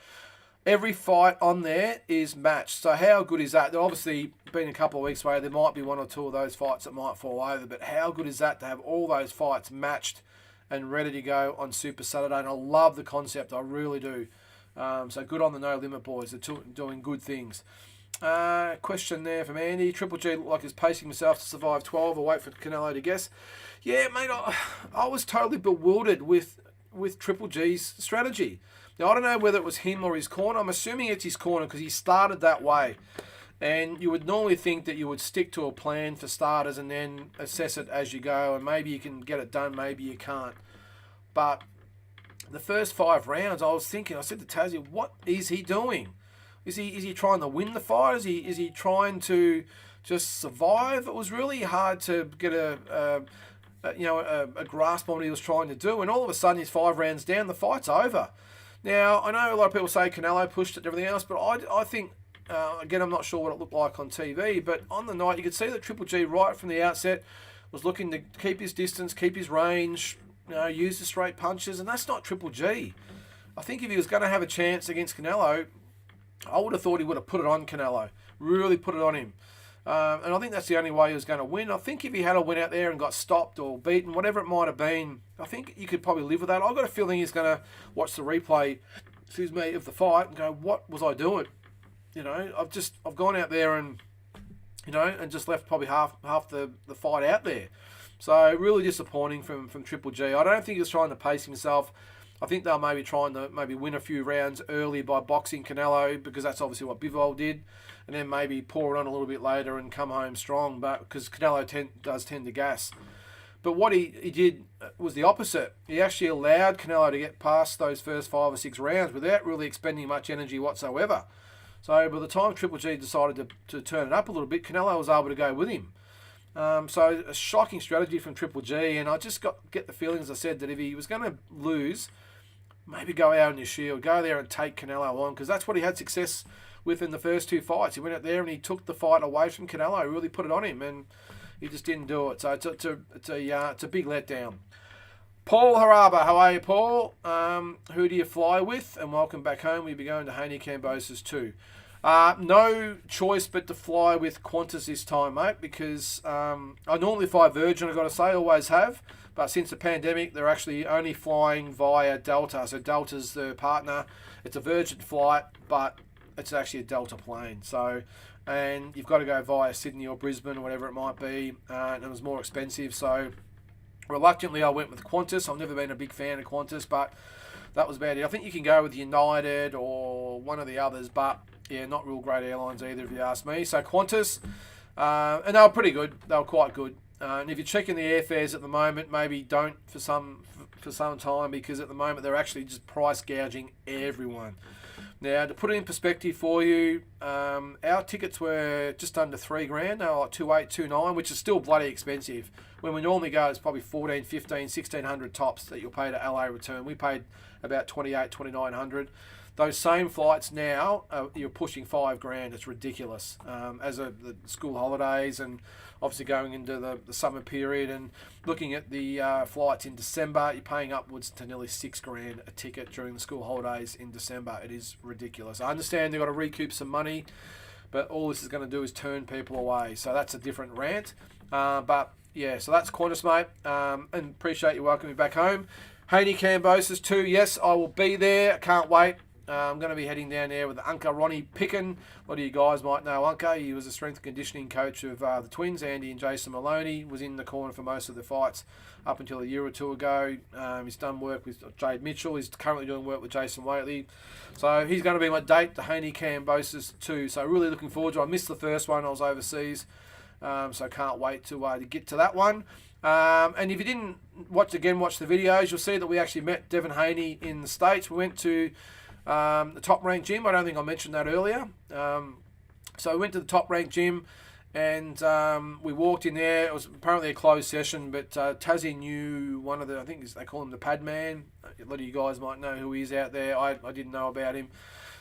[SPEAKER 1] every fight on there is matched. So how good is that? There obviously been a couple of weeks away. There might be one or two of those fights that might fall over. But how good is that to have all those fights matched and ready to go on Super Saturday? And I love the concept. I really do. So good on the No Limit boys. They're doing good things. Question there from Andy. Triple G looked like he's pacing himself to survive 12 or wait for Canelo to guess. Yeah, mate, I was totally bewildered with Triple G's strategy. Now, I don't know whether it was him or his corner. I'm assuming it's his corner because he started that way. And you would normally think that you would stick to a plan for starters and then assess it as you go. And maybe you can get it done, maybe you can't. But the first 5 rounds, I was thinking, I said to Tassie, what is he doing? Is he trying to win the fight? Is he trying to just survive? It was really hard to get a grasp on what he was trying to do. And all of a sudden, he's 5 rounds down, the fight's over. Now, I know a lot of people say Canelo pushed it and everything else, but I think, again, I'm not sure what it looked like on TV, but on the night, you could see that Triple G right from the outset was looking to keep his distance, keep his range, use the straight punches, and that's not Triple G. I think if he was going to have a chance against Canelo, I would have thought he would have put it on Canelo, really put it on him. And I think that's the only way he was going to win. I think if he had a win out there and got stopped or beaten, whatever it might have been, I think you could probably live with that. I've got a feeling he's going to watch the replay, of the fight and go, what was I doing? I've gone out there and just left probably half the fight out there. So really disappointing from Triple G. I don't think he was trying to pace himself. I think they're maybe trying to win a few rounds early by boxing Canelo, because that's obviously what Bivol did, and then maybe pour it on a little bit later and come home strong. But because Canelo does tend to gas. But what he did was the opposite. He actually allowed Canelo to get past those first 5 or 6 rounds without really expending much energy whatsoever. So by the time Triple G decided to turn it up a little bit, Canelo was able to go with him. So a shocking strategy from Triple G, and I just get the feeling, as I said, that if he was going to lose, maybe go out on your shield, go there and take Canelo on, because that's what he had success with in the first 2 fights. He went out there and he took the fight away from Canelo, really put it on him, and he just didn't do it. So it's a big letdown. Paul Haraba, how are you, Paul? Who do you fly with? And welcome back home. We'll be going to Haney Cambosis too. No choice but to fly with Qantas this time, mate, because I normally fly Virgin, I've got to say, always have. But since the pandemic, they're actually only flying via Delta. So Delta's the partner. It's a Virgin flight, but it's actually a Delta plane. So, and you've got to go via Sydney or Brisbane or whatever it might be. And it was more expensive. So reluctantly, I went with Qantas. I've never been a big fan of Qantas, but that was about it. I think you can go with United or one of the others, but yeah, not real great airlines either, if you ask me. So Qantas, and they were pretty good. They were quite good. And if you're checking the airfares at the moment, maybe don't for some time, because at the moment they're actually just price gouging everyone. Now, to put it in perspective for you, our tickets were just under $3,000. They were like 2,829, which is still bloody expensive. When we normally go, it's probably 14, 15, 1,600 tops that you'll pay to LA return. We paid about 28, 2,900. Those same flights now, you're pushing $5,000. It's ridiculous. As the school holidays and obviously going into the summer period and looking at the flights in December, you're paying upwards to nearly $6,000 a ticket during the school holidays in December. It is ridiculous. I understand they've got to recoup some money, but all this is going to do is turn people away. So that's a different rant. But yeah, so that's Qantas, mate. And appreciate you welcoming me back home. Haney Cambosis too. Yes, I will be there. Can't wait. I'm going to be heading down there with Unca Ronnie Picken. A lot of you guys might know Unca. He was a strength and conditioning coach of the Twins, Andy and Jason Maloney. Was in the corner for most of the fights up until a year or two ago. He's done work with Jade Mitchell. He's currently doing work with Jason Waitley. So he's going to be my date to Haney Cambosis too. So really looking forward to it. I missed the first one. I was overseas. So can't wait to get to that one. And if you didn't watch the videos, you'll see that we actually met Devin Haney in the States. We went to the Top Rank Gym. I don't think I mentioned that earlier. So we went to the Top Rank Gym and we walked in there. It was apparently a closed session, but Tassie knew one of the, I think they call him the Pad Man. A lot of you guys might know who he is out there. I didn't know about him.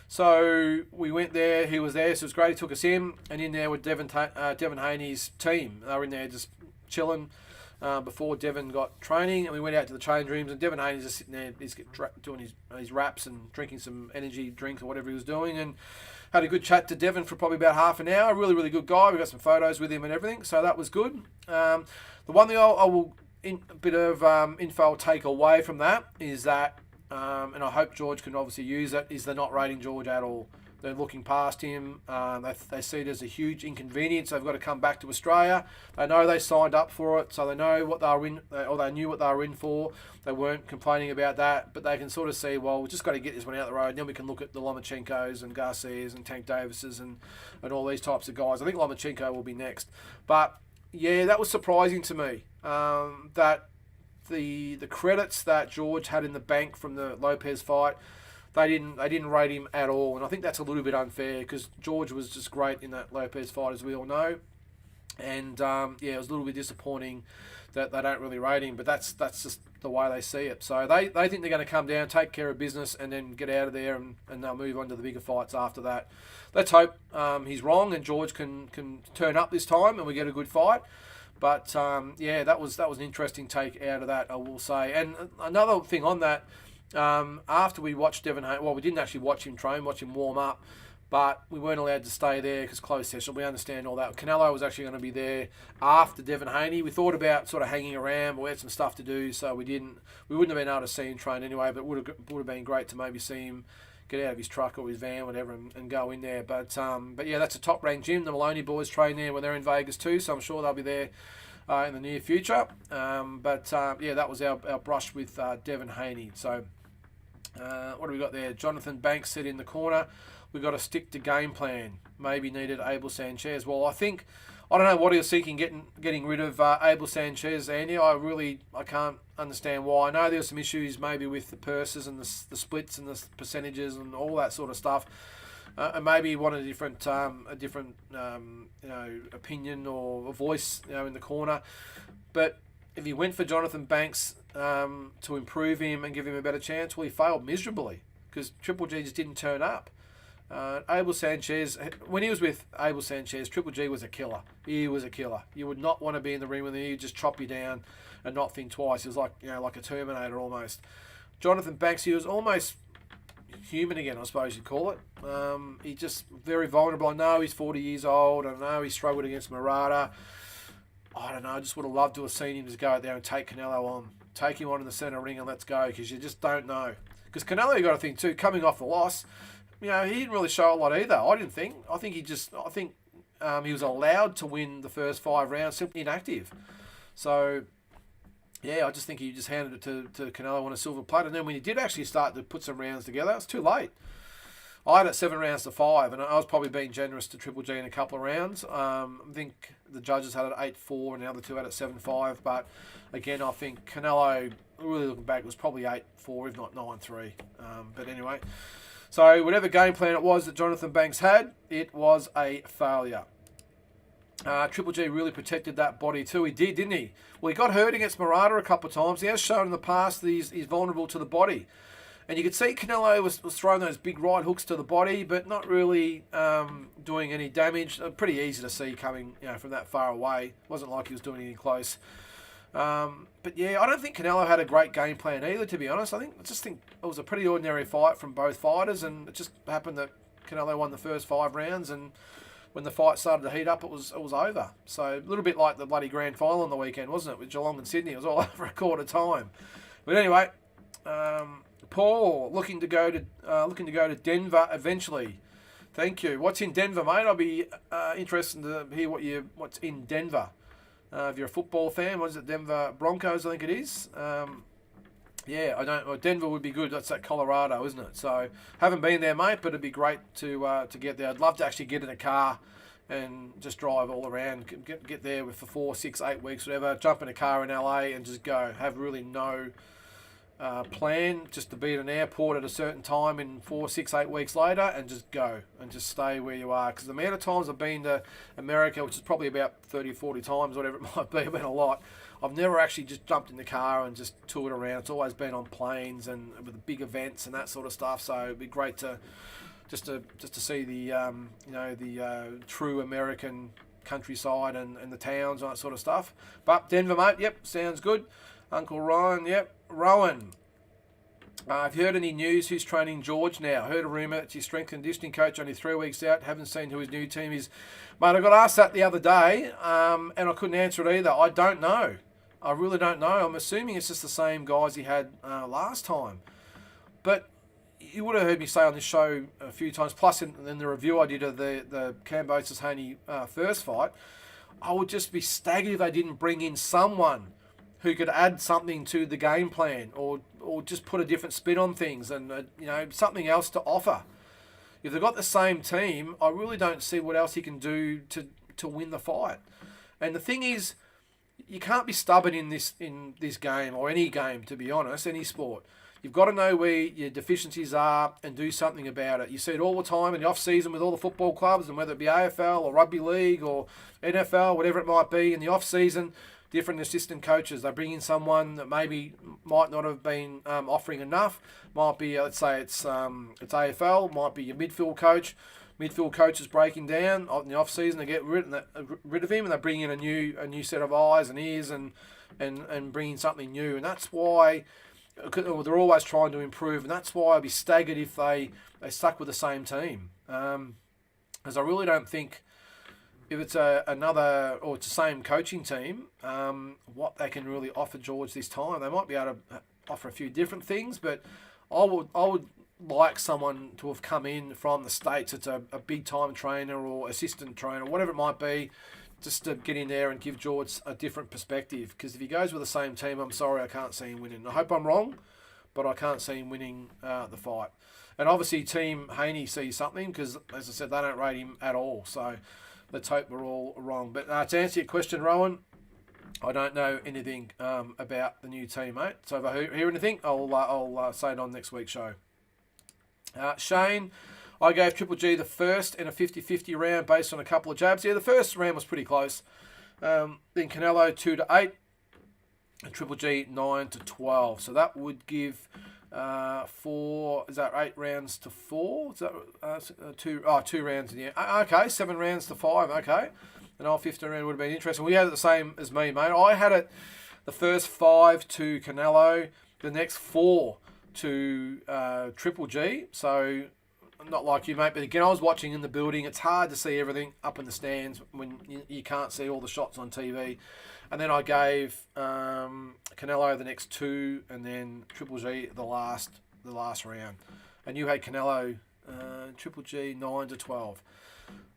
[SPEAKER 1] So we went there, he was there, so it was great. He took us in, and in there with Devin Haney's team. They were in there just chilling before Devin got training, and we went out to the change rooms, and Devin Haney's just sitting there, he's doing his raps and drinking some energy drink or whatever he was doing, and had a good chat to Devin for probably about half an hour. Really, really good guy. We got some photos with him and everything, so that was good. The one thing I will, a bit of info I'll take away from that is that, and I hope George can obviously use it, is they're not rating George at all. They're looking past him. They see it as a huge inconvenience. They've got to come back to Australia. They know they signed up for it, so they know what they were in, or they knew what they were in for. They weren't complaining about that, but they can sort of see, well, we've just got to get this one out the road, and then we can look at the Lomachenkos and Garcias and Tank Davises and all these types of guys. I think Lomachenko will be next. But, yeah, that was surprising to me, that the credits that George had in the bank from the Lopez fight, they didn't rate him at all, and I think that's a little bit unfair because George was just great in that Lopez fight, as we all know, and yeah, it was a little bit disappointing that they don't really rate him, but that's just the way they see it. So they think they're going to come down, take care of business, and then get out of there, and they'll move on to the bigger fights after that. Let's hope he's wrong and George can turn up this time and we get a good fight. But yeah, that was an interesting take out of that, I will say. And another thing on that, after we watched Devin Haney, well, we didn't actually watch him train, watch him warm up, but we weren't allowed to stay there because closed session. We understand all that. Canelo was actually going to be there after Devin Haney. We thought about sort of hanging around, but we had some stuff to do, so we didn't. We wouldn't have been able to see him train anyway, but it would have been great to maybe see him get out of his truck or his van, whatever, and go in there. But yeah, that's a top-ranked gym. The Maloney boys train there when they're in Vegas too, so I'm sure they'll be there in the near future. But yeah, that was our brush with Devin Haney. So what do we got there? Jonathan Banks said in the corner, we've got to stick to game plan. Maybe needed Abel Sanchez. Well, I don't know what he was seeking getting rid of Abel Sanchez, Andy. I can't understand why. I know there's some issues maybe with the purses and the splits and the percentages and all that sort of stuff. And maybe he wanted a different opinion or a voice, in the corner. But if he went for Jonathan Banks to improve him and give him a better chance, well, he failed miserably because Triple G just didn't turn up. Abel Sanchez, when he was with Abel Sanchez, Triple G was a killer. He was a killer. You would not want to be in the ring with him. He'd just chop you down and not think twice. He was like, like a Terminator almost. Jonathan Banks, he was almost human again, I suppose you'd call it. He just very vulnerable. I know he's 40 years old. I know he struggled against Murata. I don't know. I just would have loved to have seen him just go out there and take Canelo on. Take him on in the centre ring and let's go, because you just don't know. Because Canelo, you got to think too, coming off the loss, he didn't really show a lot either. I didn't think. I think he was allowed to win the first 5 rounds, simply inactive. So, yeah, I just think he just handed it to Canelo on a silver plate. And then when he did actually start to put some rounds together, it's too late. I had it 7 rounds to 5, and I was probably being generous to Triple G in a couple of rounds. I think the judges had it 8-4, and the other two had it 7-5. But again, I think Canelo, really looking back, was probably 8-4, if not 9-3. But anyway, so whatever game plan it was that Jonathan Banks had, it was a failure. Triple G really protected that body too. He did, didn't he? Well, he got hurt against Murata a couple of times. He has shown in the past that he's vulnerable to the body. And you could see Canelo was throwing those big right hooks to the body, but not really doing any damage. Pretty easy to see coming from that far away. Wasn't like he was doing anything close. But yeah, I don't think Canelo had a great game plan either, to be honest. I just think it was a pretty ordinary fight from both fighters, and it just happened that Canelo won the first 5 rounds, and when the fight started to heat up, it was over. So a little bit like the bloody grand final on the weekend, wasn't it, with Geelong and Sydney? It was all over a quarter time. But anyway, Paul looking to go to Denver eventually. Thank you. What's in Denver, mate? I'll be interested to hear what's in Denver. If you're a football fan, what is it? Denver Broncos, I think it is. Yeah, I don't. Well, Denver would be good. That's that Colorado, isn't it? So haven't been there, mate, but it'd be great to get there. I'd love to actually get in a car and just drive all around. Get there for 4, 6, 8 weeks, whatever. Jump in a car in LA and just go. Have really no plan, just to be at an airport at a certain time in 4, 6, 8 weeks later, and just go and just stay where you are. Because the amount of times I've been to America, which is probably about 30 or 40 times, whatever it might be, I've been a lot. I've never actually just jumped in the car and just toured around. It's always been on planes and with the big events and that sort of stuff. So it'd be great to just to see the true American countryside and the towns and that sort of stuff. But Denver, mate, yep, sounds good. Uncle Ryan, yep. Rowan, have you heard any news? Who's training George now? Heard a rumour it's his strength and conditioning coach, only 3 weeks out. Haven't seen who his new team is. Mate, I got asked that the other day, and I couldn't answer it either. I don't know. I really don't know. I'm assuming it's just the same guys he had last time. But you would have heard me say on this show a few times, plus in the review I did of the Kambosos Haney first fight, I would just be staggered if they didn't bring in someone who could add something to the game plan, or just put a different spin on things, and something else to offer. If they've got the same team, I really don't see what else he can do to win the fight. And the thing is, you can't be stubborn in this game, or any game, to be honest, any sport. You've got to know where your deficiencies are and do something about it. You see it all the time in the off-season with all the football clubs, and whether it be AFL or rugby league or NFL, whatever it might be, in the off-season, different assistant coaches. They bring in someone that maybe might not have been offering enough. Might be, let's say it's AFL, might be your midfield coach. Midfield coach is breaking down in the off season. They get rid of him, and they bring in a new set of eyes and ears and bring in something new. And that's why they're always trying to improve. And that's why I'd be staggered if they stuck with the same team. Because I really don't think, if it's it's the same coaching team, what they can really offer George this time. They might be able to offer a few different things, but I would like someone to have come in from the States. It's a big time trainer or assistant trainer, whatever it might be, just to get in there and give George a different perspective. Because if he goes with the same team, I'm sorry, I can't see him winning. I hope I'm wrong, but I can't see him winning the fight. And obviously Team Haney sees something, because, as I said, they don't rate him at all. So let's hope we're all wrong. But to answer your question, Rowan, I don't know anything about the new team, mate. So if I hear anything, I'll say it on next week's show. Shane, I gave Triple G the first in a 50-50 round based on a couple of jabs. Yeah, the first round was pretty close. Then Canelo 2-8. and Triple G 9-12. So that would give 4. Is that 8 rounds to 4? Is that 2 rounds in the end? Okay, 7 rounds to 5. Okay, and our 15 round would have been interesting. We had it the same as me, mate. I had it the first 5 to Canelo, the next 4 to Triple G. So not like you, mate. But again, I was watching in the building. It's hard to see everything up in the stands when you can't see all the shots on TV. And then I gave Canelo the next 2, and then Triple G the last round. And you had Canelo, Triple G 9-12.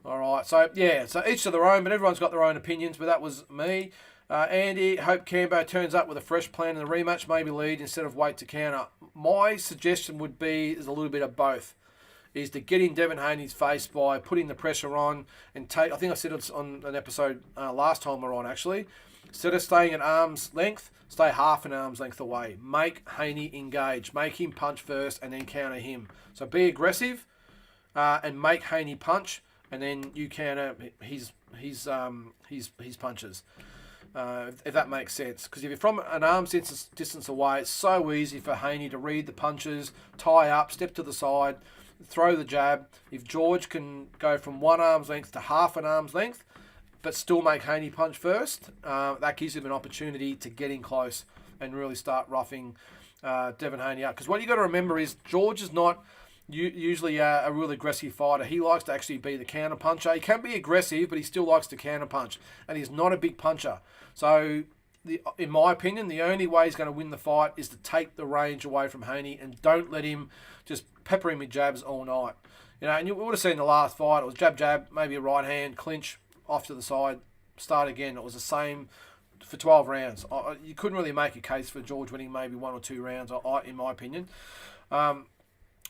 [SPEAKER 1] All right, so yeah, so each to their own, but everyone's got their own opinions. But that was me. Andy, hope Cambo turns up with a fresh plan in the rematch, maybe lead instead of wait to counter. My suggestion would be is a little bit of both. Is to get in Devin Haney's face by putting the pressure on and take. I think I said it on an episode last time we're on actually. Instead of staying at arm's length, stay half an arm's length away. Make Haney engage. Make him punch first and then counter him. So be aggressive and make Haney punch, and then you counter his punches. If that makes sense. Because if you're from an arm's distance away, it's so easy for Haney to read the punches, tie up, step to the side, throw the jab. If George can go from 1 arm's length to half an arm's length, but still make Haney punch first, that gives him an opportunity to get in close and really start roughing Devin Haney up. Because what you got to remember is George is not usually a real aggressive fighter. He likes to actually be the counter puncher. He can be aggressive, but he still likes to counter punch, and he's not a big puncher. So, in my opinion, the only way he's going to win the fight is to take the range away from Haney and don't let him just pepper him with jabs all night. You know, and you would have seen the last fight. It was jab, jab, maybe a right hand, clinch, off to the side, start again. It was the same for 12 rounds. You couldn't really make a case for George winning maybe 1 or 2 rounds, in my opinion. But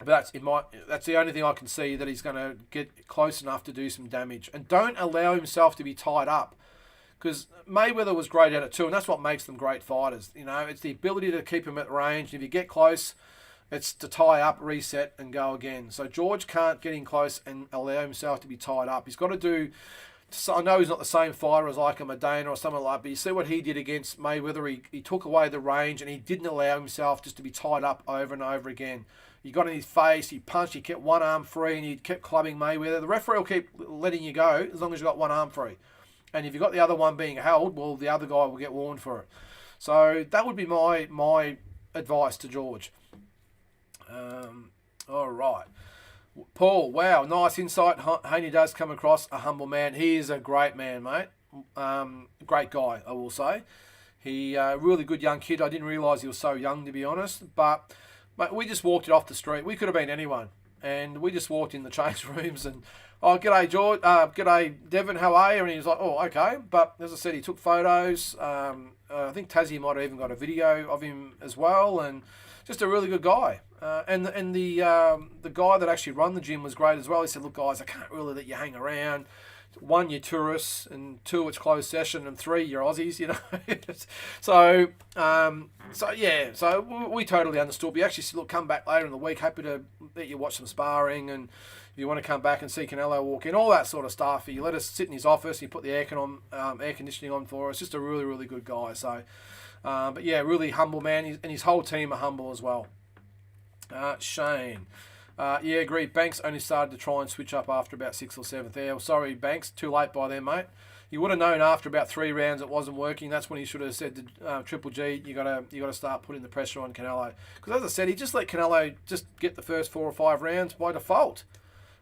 [SPEAKER 1] that's the only thing I can see that he's going to get close enough to do some damage. And don't allow himself to be tied up. Because Mayweather was great at it too, and that's what makes them great fighters. You know, it's the ability to keep him at range. If you get close, it's to tie up, reset, and go again. So George can't get in close and allow himself to be tied up. He's got to do... So I know he's not the same fighter as like a Medina or something like that, but you see what he did against Mayweather. He took away the range and he didn't allow himself just to be tied up over and over again. He got in his face, he punched, he kept one arm free, and he kept clubbing Mayweather. The referee will keep letting you go as long as you've got one arm free. And if you've got the other one being held, well, the other guy will get warned for it. So that would be my advice to George. All right. Paul, wow, nice insight. Haney does come across a humble man. He is a great man, mate. Great guy, I will say. He really good young kid. I didn't realise he was so young, to be honest. But mate, we just walked it off the street. We could have been anyone. And we just walked in the change rooms and, oh, g'day, George. G'day, Devin, how are you? And he was like, oh, okay. But as I said, he took photos. I think Tassie might have even got a video of him as well. And just a really good guy. And the guy that actually run the gym was great as well. He said, look, guys, I can't really let you hang around. 1, you're tourists, and 2, it's closed session, and 3, you're Aussies, you know. So we totally understood. We actually said, look, come back later in the week. Happy to let you watch some sparring, and if you want to come back and see Canelo walk in, all that sort of stuff. You let us sit in his office. He put the air conditioning on for us. Just a really, really good guy. So, but yeah, really humble man, and his whole team are humble as well. Shane. Yeah, agree. Banks only started to try and switch up after about 6th or 7th. Yeah, well, sorry, Banks. Too late by then, mate. You would have known after about 3 rounds it wasn't working. That's when he should have said to Triple G, you got to start putting the pressure on Canelo. Because as I said, he just let Canelo just get the first 4 or 5 rounds by default.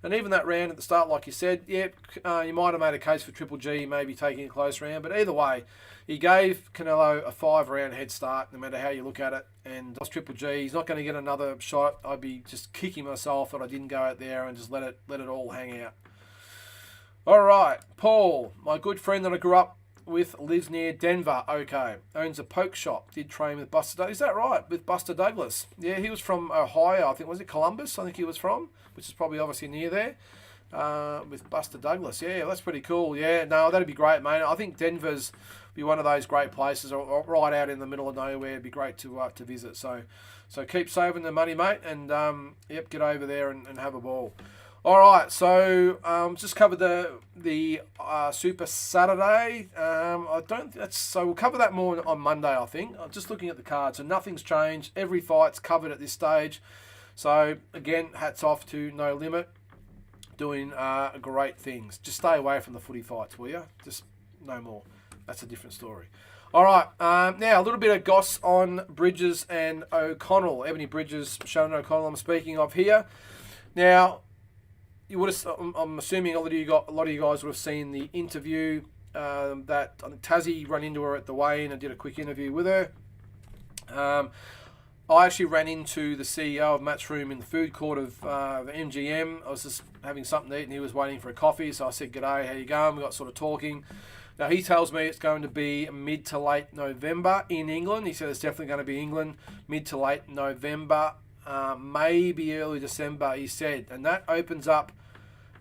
[SPEAKER 1] And even that round at the start, like you said, yeah, you might have made a case for Triple G maybe taking a close round. But either way, he gave Canelo a 5-round head start, no matter how you look at it. And that's Triple G. He's not going to get another shot. I'd be just kicking myself that I didn't go out there and just let it all hang out. All right, Paul, my good friend that I grew up with, lives near Denver. Okay, owns a poke shop. Did train with Buster Douglas. Is that right? With Buster Douglas? Yeah, he was from Ohio. I think, was it Columbus? I think he was from, which is probably obviously near there. With Buster Douglas. Yeah, that's pretty cool. Yeah, no, that'd be great, mate. I think Denver's be one of those great places, or right out in the middle of nowhere. It'd be great to visit. So keep saving the money, mate, and yep, get over there and have a ball. All right, so just covered the Super Saturday. I don't. That's so. We'll cover that more on Monday. I think. I'm just looking at the card, so nothing's changed. Every fight's covered at this stage. So again, hats off to No Limit, doing great things. Just stay away from the footy fights, will you? Just no more. That's a different story. All right, now a little bit of goss on Bridges and O'Connell. Ebony Bridges, Shannon O'Connell. I'm speaking of here. Now, you would have, I'm assuming a lot of you guys would have seen the interview that Tassie ran into her at the weigh-in and did a quick interview with her. I actually ran into the CEO of Matchroom in the food court of MGM. I was just having something to eat and he was waiting for a coffee, so I said, "G'day, how you going?" We got sort of talking. Now, he tells me it's going to be mid to late November in England. He said it's definitely going to be England, mid to late November, maybe early December, he said. And that opens up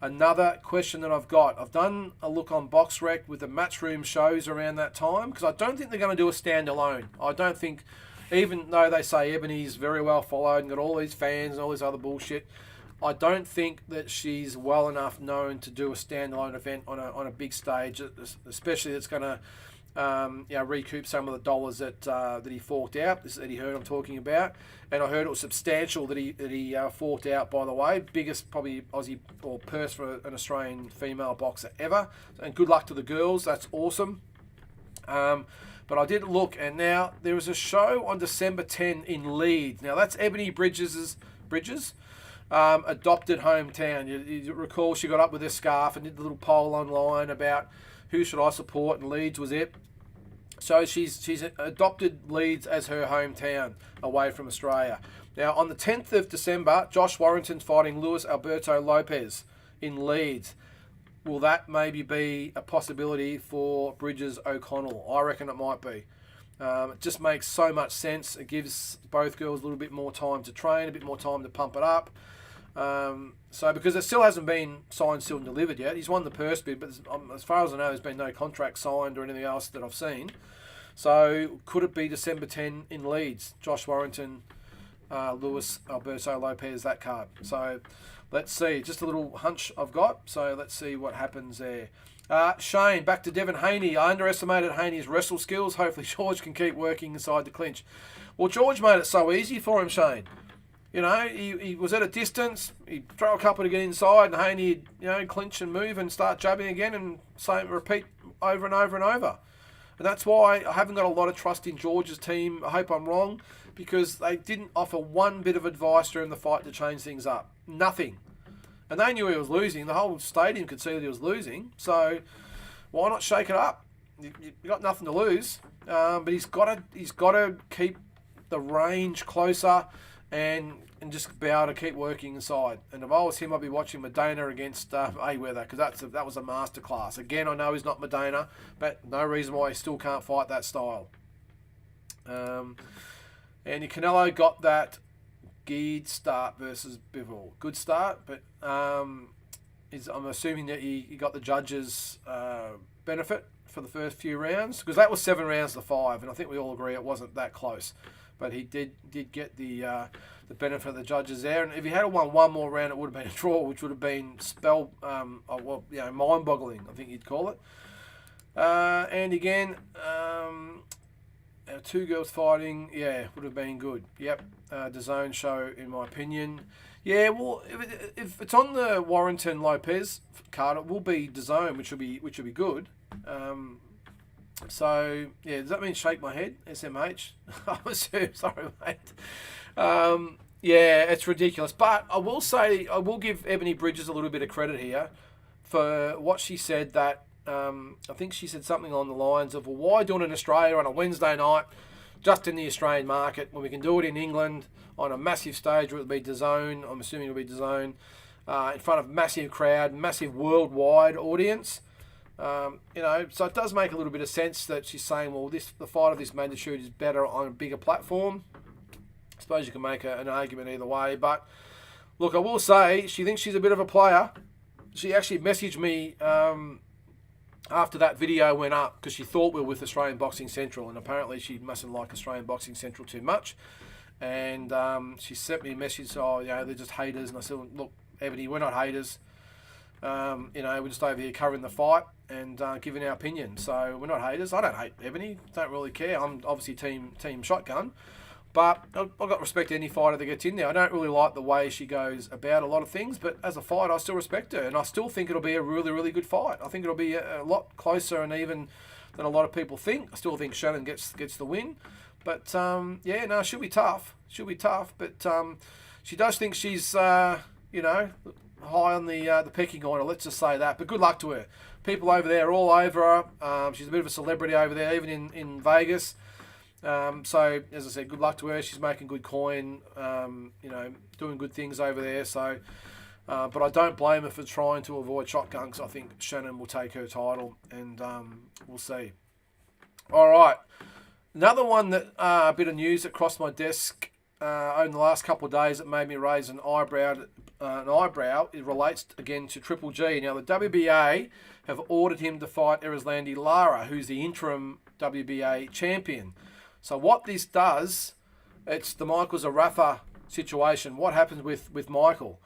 [SPEAKER 1] another question that I've got. I've done a look on BoxRec with the Matchroom shows around that time, because I don't think they're going to do a standalone. I don't think, even though they say Ebony's very well followed and got all these fans and all this other bullshit, I don't think that she's well enough known to do a standalone event on a big stage, especially that's going to recoup some of the dollars that he forked out. This is Eddie Hearn I'm talking about, and I heard it was substantial that he forked out. By the way, biggest probably Aussie or purse for an Australian female boxer ever. And good luck to the girls. That's awesome. But I did look, and now there is a show on December 10 in Leeds. Now that's Ebony Bridges' adopted hometown. You recall she got up with her scarf and did the little poll online about who should I support, and Leeds was it. So she's adopted Leeds as her hometown away from Australia. Now on the 10th of December, Josh Warrington's fighting Luis Alberto Lopez in Leeds. Will that maybe be a possibility for Bridges O'Connell? I reckon it might be. It just makes so much sense. It gives both girls a little bit more time to train, a bit more time to pump it up. So because it still hasn't been signed, sealed and delivered yet. He's won the purse bid, but as far as I know, there's been no contract signed or anything else that I've seen. So could it be December 10 in Leeds? Josh Warrington, Luis Alberto Lopez, that card. So let's see. Just a little hunch I've got. So let's see what happens there. Shane, back to Devin Haney. I underestimated Haney's wrestle skills. Hopefully George can keep working inside the clinch. Well, George made it so easy for him, Shane. You know, he was at a distance. He'd throw a couple to get inside, and Haney would, clinch and move and start jabbing again and repeat over and over and over. And that's why I haven't got a lot of trust in George's team. I hope I'm wrong, because they didn't offer one bit of advice during the fight to change things up. Nothing. And they knew he was losing. The whole stadium could see that he was losing. So why not shake it up? You've got nothing to lose. But he's got to keep the range closer and just be able to keep working inside. And if I was him, I'd be watching Medina against Mayweather, because that was a masterclass. Again, I know he's not Medina, but no reason why he still can't fight that style. And Canelo got that geared start versus Bivol. Good start, but I'm assuming that he got the judges' benefit for the first few rounds, because that was 7 rounds to 5, and I think we all agree it wasn't that close. But he did get the benefit of the judges there, and if he had won one more round, it would have been a draw, which would have been mind-boggling, I think you'd call it. And again, our two girls fighting, would have been good. Yep, DAZN show, in my opinion. Yeah, well, if it's on the Warrington Lopez card, it will be DAZN, which will be good. So, yeah, does that mean shake my head? SMH? I assume, sorry, mate. Yeah, it's ridiculous. But I will say, I will give Ebony Bridges a little bit of credit here for what she said, that I think she said something along the lines of, well, why do it in Australia on a Wednesday night, just in the Australian market, when we can do it in England on a massive stage, where it'll be DAZN, I'm assuming it'll be DAZN, in front of a massive crowd, massive worldwide audience. So it does make a little bit of sense that she's saying, well, the fight of this magnitude is better on a bigger platform. I suppose you can make an argument either way, but look, I will say, she thinks she's a bit of a player. She actually messaged me after that video went up, because she thought we were with Australian Boxing Central, and apparently she mustn't like Australian Boxing Central too much. And she sent me a message, they're just haters. And I said, look, Ebony. We're not haters. We're just over here covering the fight and giving our opinion. So we're not haters. I don't hate Ebony. Don't really care. I'm obviously team Shotgun. But I've got respect to any fighter that gets in there. I don't really like the way she goes about a lot of things, but as a fighter, I still respect her. And I still think it'll be a really, really good fight. I think it'll be a lot closer and even than a lot of people think. I still think Shannon gets the win. But, she'll be tough. She'll be tough. But she does think she's, high on the pecking order. Let's just say that. But good luck to her. People over there are all over her. She's a bit of a celebrity over there, even in Vegas. So, as I said, good luck to her. She's making good coin, doing good things over there. So, but I don't blame her for trying to avoid Shotgun because I think Shannon will take her title, and we'll see. All right. Another one that a bit of news that crossed my desk over the last couple of days that made me raise an eyebrow. It relates again to Triple G. Now, the WBA have ordered him to fight Erislandy Lara, who's the interim WBA champion. So what this does, it's the Michael Zarafa situation. What happens with Michael?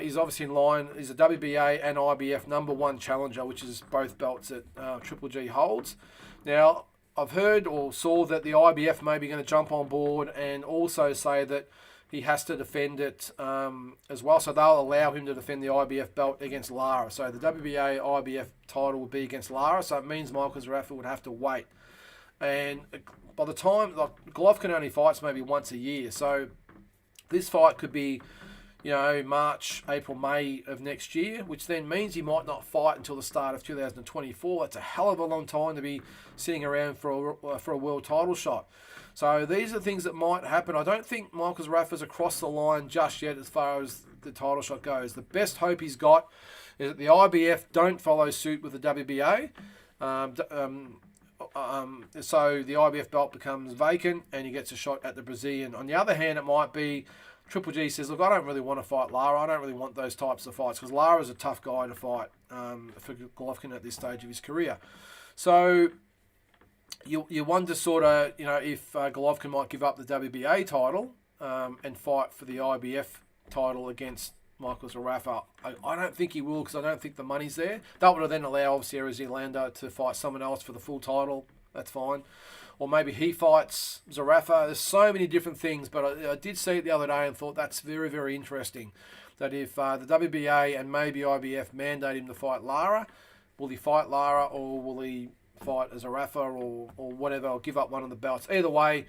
[SPEAKER 1] He's obviously in line. He's a WBA and IBF #1 challenger, which is both belts that Triple G holds. Now, I've heard or saw that the IBF may be going to jump on board and also say that he has to defend it as well. So they'll allow him to defend the IBF belt against Lara. So the WBA IBF title will be against Lara. So it means Michael Zarafa would have to wait. And by the time, Golovkin only fights maybe once a year. So this fight could be, March, April, May of next year, which then means he might not fight until the start of 2024. That's a hell of a long time to be sitting around for a world title shot. So these are things that might happen. I don't think Michael Zarafa's across the line just yet as far as the title shot goes. The best hope he's got is that the IBF don't follow suit with the WBA. So the IBF belt becomes vacant and he gets a shot at the Brazilian. On the other hand, it might be Triple G says, look, I don't really want to fight Lara. I don't really want those types of fights because Lara's a tough guy to fight for Golovkin at this stage of his career. So you wonder sort of, if Golovkin might give up the WBA title and fight for the IBF title against Michael Zarafa. I don't think he will because I don't think the money's there. That would then allow, obviously, Erislandy to fight someone else for the full title. That's fine. Or maybe he fights Zarafa. There's so many different things, but I did see it the other day and thought that's very, very interesting. That if the WBA and maybe IBF mandate him to fight Lara, will he fight Lara or will he fight Zarafa or whatever, or give up one of the belts? Either way,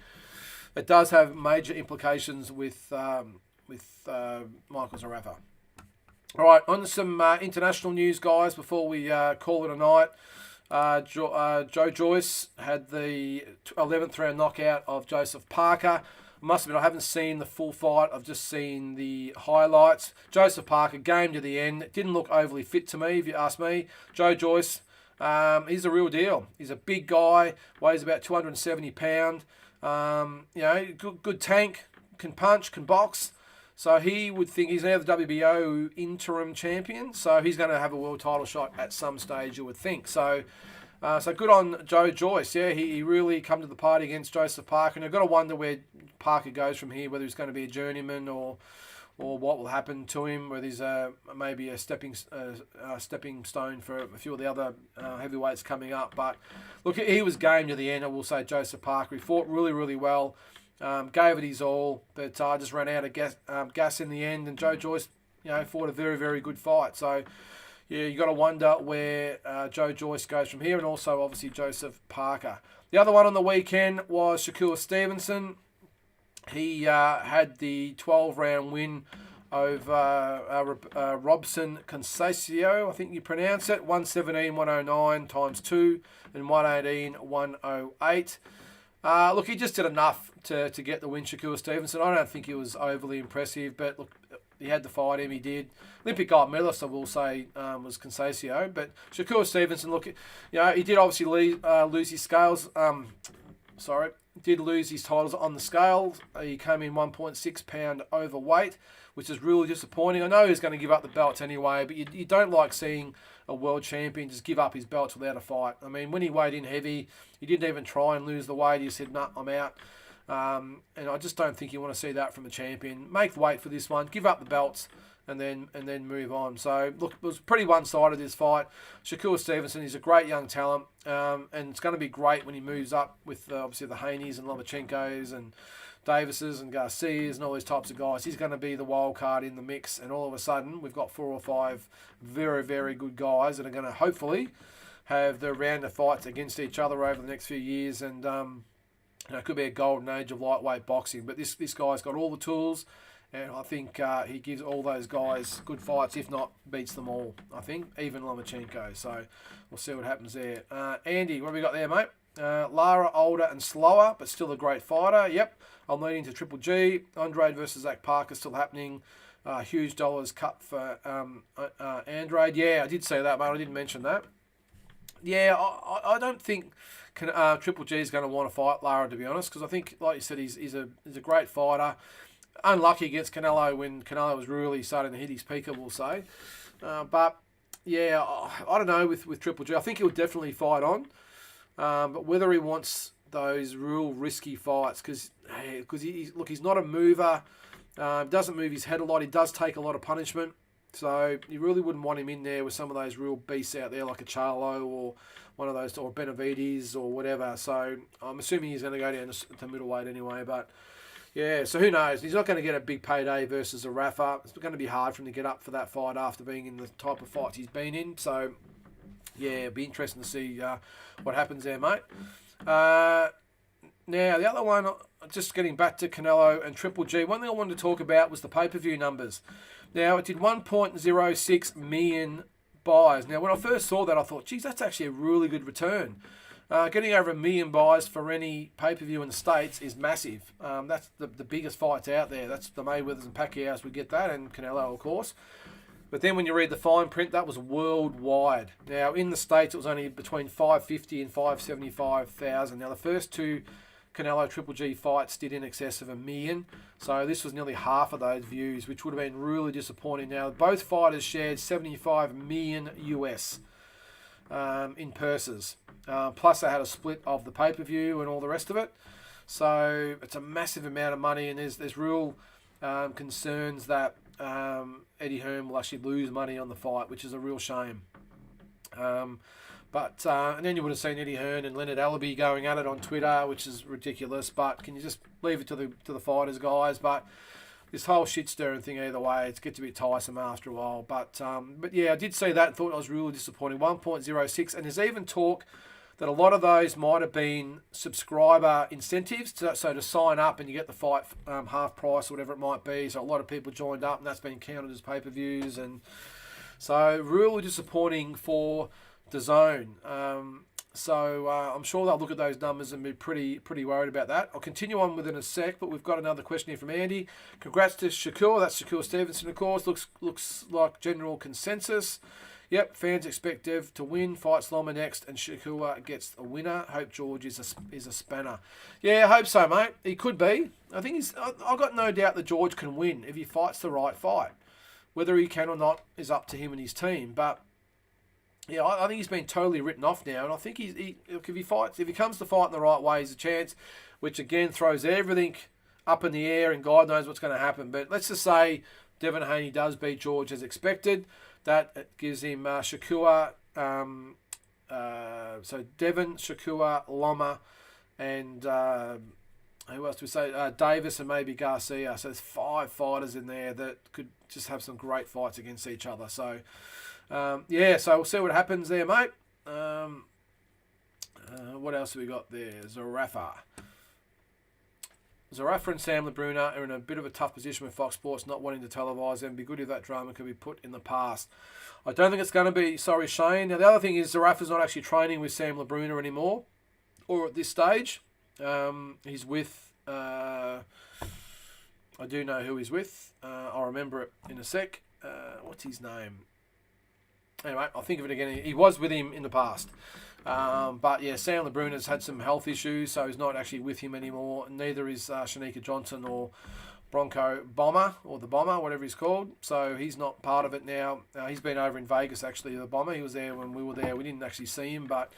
[SPEAKER 1] it does have major implications with Michael Zarafa. All right, on to some international news, guys, before we call it a night. Joe Joyce had the 11th round knockout of Joseph Parker. I must admit, I haven't seen the full fight. I've just seen the highlights. Joseph Parker, game to the end. Didn't look overly fit to me, if you ask me. Joe Joyce, he's a real deal. He's a big guy, weighs about 270 pounds. Good tank, can punch, can box. So he would think he's now the WBO interim champion. So he's going to have a world title shot at some stage, you would think. So good on Joe Joyce. Yeah, he really come to the party against Joseph Parker. And I've got to wonder where Parker goes from here, whether he's going to be a journeyman or what will happen to him, whether he's maybe a stepping stone for a few of the other heavyweights coming up. But look, he was game to the end. I will say Joseph Parker. He fought really, really well. Gave it his all, but just ran out of gas in the end. And Joe Joyce, fought a very, very good fight. So, yeah, you got to wonder where Joe Joyce goes from here, and also obviously Joseph Parker. The other one on the weekend was Shakur Stevenson. He had the 12-round win over Robson Conceição, I think you pronounce it. 117-109 times 2 and 118-108. Look, he just did enough to get the win, Shakur Stevenson. I don't think he was overly impressive, but look, he had to fight him. He did. Olympic gold medalist, I will say, was Conceição. But Shakur Stevenson, look, he did obviously lose his scales. Did lose his titles on the scale. He came in 1.6 pound overweight, which is really disappointing. I know he's going to give up the belts anyway, but you don't like seeing a world champion just give up his belts without a fight. I mean, when he weighed in heavy, he didn't even try and lose the weight. He said, "Nah, I'm out." And I just don't think you want to see that from a champion. Make weight for this one. Give up the belts and then move on. So look, it was pretty one-sided, this fight. Shakur Stevenson is a great young talent, and it's going to be great when he moves up with obviously the Haneys and Lomachenkos and Davises and Garcias and all these types of guys. He's going to be the wild card in the mix, and all of a sudden we've got 4 or 5 very, very good guys that are going to hopefully have the round of fights against each other over the next few years, and it could be a golden age of lightweight boxing. But this guy's got all the tools, and I think he gives all those guys good fights, if not beats them all, I think, even Lomachenko. So we'll see what happens there. Andy, what have we got there, mate? Lara, older and slower, but still a great fighter. Yep, I'm leading to Triple G. Andrade versus Zach Parker still happening. Huge dollars cut for Andrade. Yeah, I did say that, mate. I didn't mention that. Yeah, I don't think Triple G is going to want to fight Lara, to be honest, because I think, like you said, he's a great fighter. Unlucky against Canelo when Canelo was really starting to hit his peak, I will say. But yeah, I don't know with Triple G. I think he'll definitely fight on. But whether he wants those real risky fights, because he's not a mover, doesn't move his head a lot. He does take a lot of punishment, so you really wouldn't want him in there with some of those real beasts out there like a Charlo or one of those, or Benavides or whatever. So I'm assuming he's going to go down to middleweight anyway. But yeah, so who knows? He's not going to get a big payday versus a Rafa. It's going to be hard for him to get up for that fight after being in the type of fights he's been in. So yeah, it'll be interesting to see what happens there, mate. Now, the other one, just getting back to Canelo and Triple G, one thing I wanted to talk about was the pay-per-view numbers. Now, it did 1.06 million buys. Now, when I first saw that, I thought, geez, that's actually a really good return. Getting over 1 million buys for any pay-per-view in the States is massive. That's the biggest fights out there. That's the Mayweathers and Pacquiao's, we get that, and Canelo, of course. But then when you read the fine print, that was worldwide. Now, in the States, it was only between 550 and 575,000. Now, the first 2 Canelo Triple G fights did in excess of 1 million. So this was nearly half of those views, which would have been really disappointing. Now, both fighters shared 75 million US in purses. Plus, they had a split of the pay-per-view and all the rest of it. So it's a massive amount of money, and there's real concerns that Eddie Hearn will actually lose money on the fight, which is a real shame. But and then you would have seen Eddie Hearn and Leonard Allaby going at it on Twitter, which is ridiculous. But can you just leave it to the fighters, guys? But this whole shit stirring thing, either way, it gets a bit tiresome after a while. But yeah, I did see that and thought it was really disappointing. 1.06, and there's even talk that a lot of those might have been subscriber incentives, so to sign up and you get the fight half price or whatever it might be. So a lot of people joined up, and that's been counted as pay-per-views, and so really disappointing for DAZN. So I'm sure they'll look at those numbers and be pretty worried about that. I'll continue on with it in a sec, but we've got another question here from Andy. Congrats to Shakur. That's Shakur Stevenson, of course. Looks like general consensus. Yep, fans expect Dev to win, fights Loma next, and Shakur gets a winner. Hope George is a spanner. Yeah, I hope so, mate. He could be. I think I've got no doubt that George can win if he fights the right fight. Whether he can or not is up to him and his team. But yeah, I think he's been totally written off now, and I think if he comes to fight in the right way, he's a chance. Which again throws everything up in the air, and God knows what's going to happen. But let's just say Devin Haney does beat George as expected. That gives him Shakur, so Devin, Shakur, Loma, and who else do we say? Davis and maybe Garcia. So there's 5 fighters in there that could just have some great fights against each other. So yeah, so we'll see what happens there, mate. What else have we got there? Zarafa and Sam Labruna are in a bit of a tough position with Fox Sports not wanting to televise them. It'd be good if that drama could be put in the past. I don't think it's going to be. Sorry, Shane. Now, the other thing is Zarafa's not actually training with Sam Labruna anymore, or at this stage. He's with... I do know who he's with. I'll remember it in a sec. What's his name? Anyway, I'll think of it again. He was with him in the past. But yeah, Sam Labruna's had some health issues, so he's not actually with him anymore. Neither is Shanika Johnson or Bronco Bomber, or the Bomber, whatever he's called. So he's not part of it now. He's been over in Vegas, actually, the Bomber. He was there when we were there. We didn't actually see him, but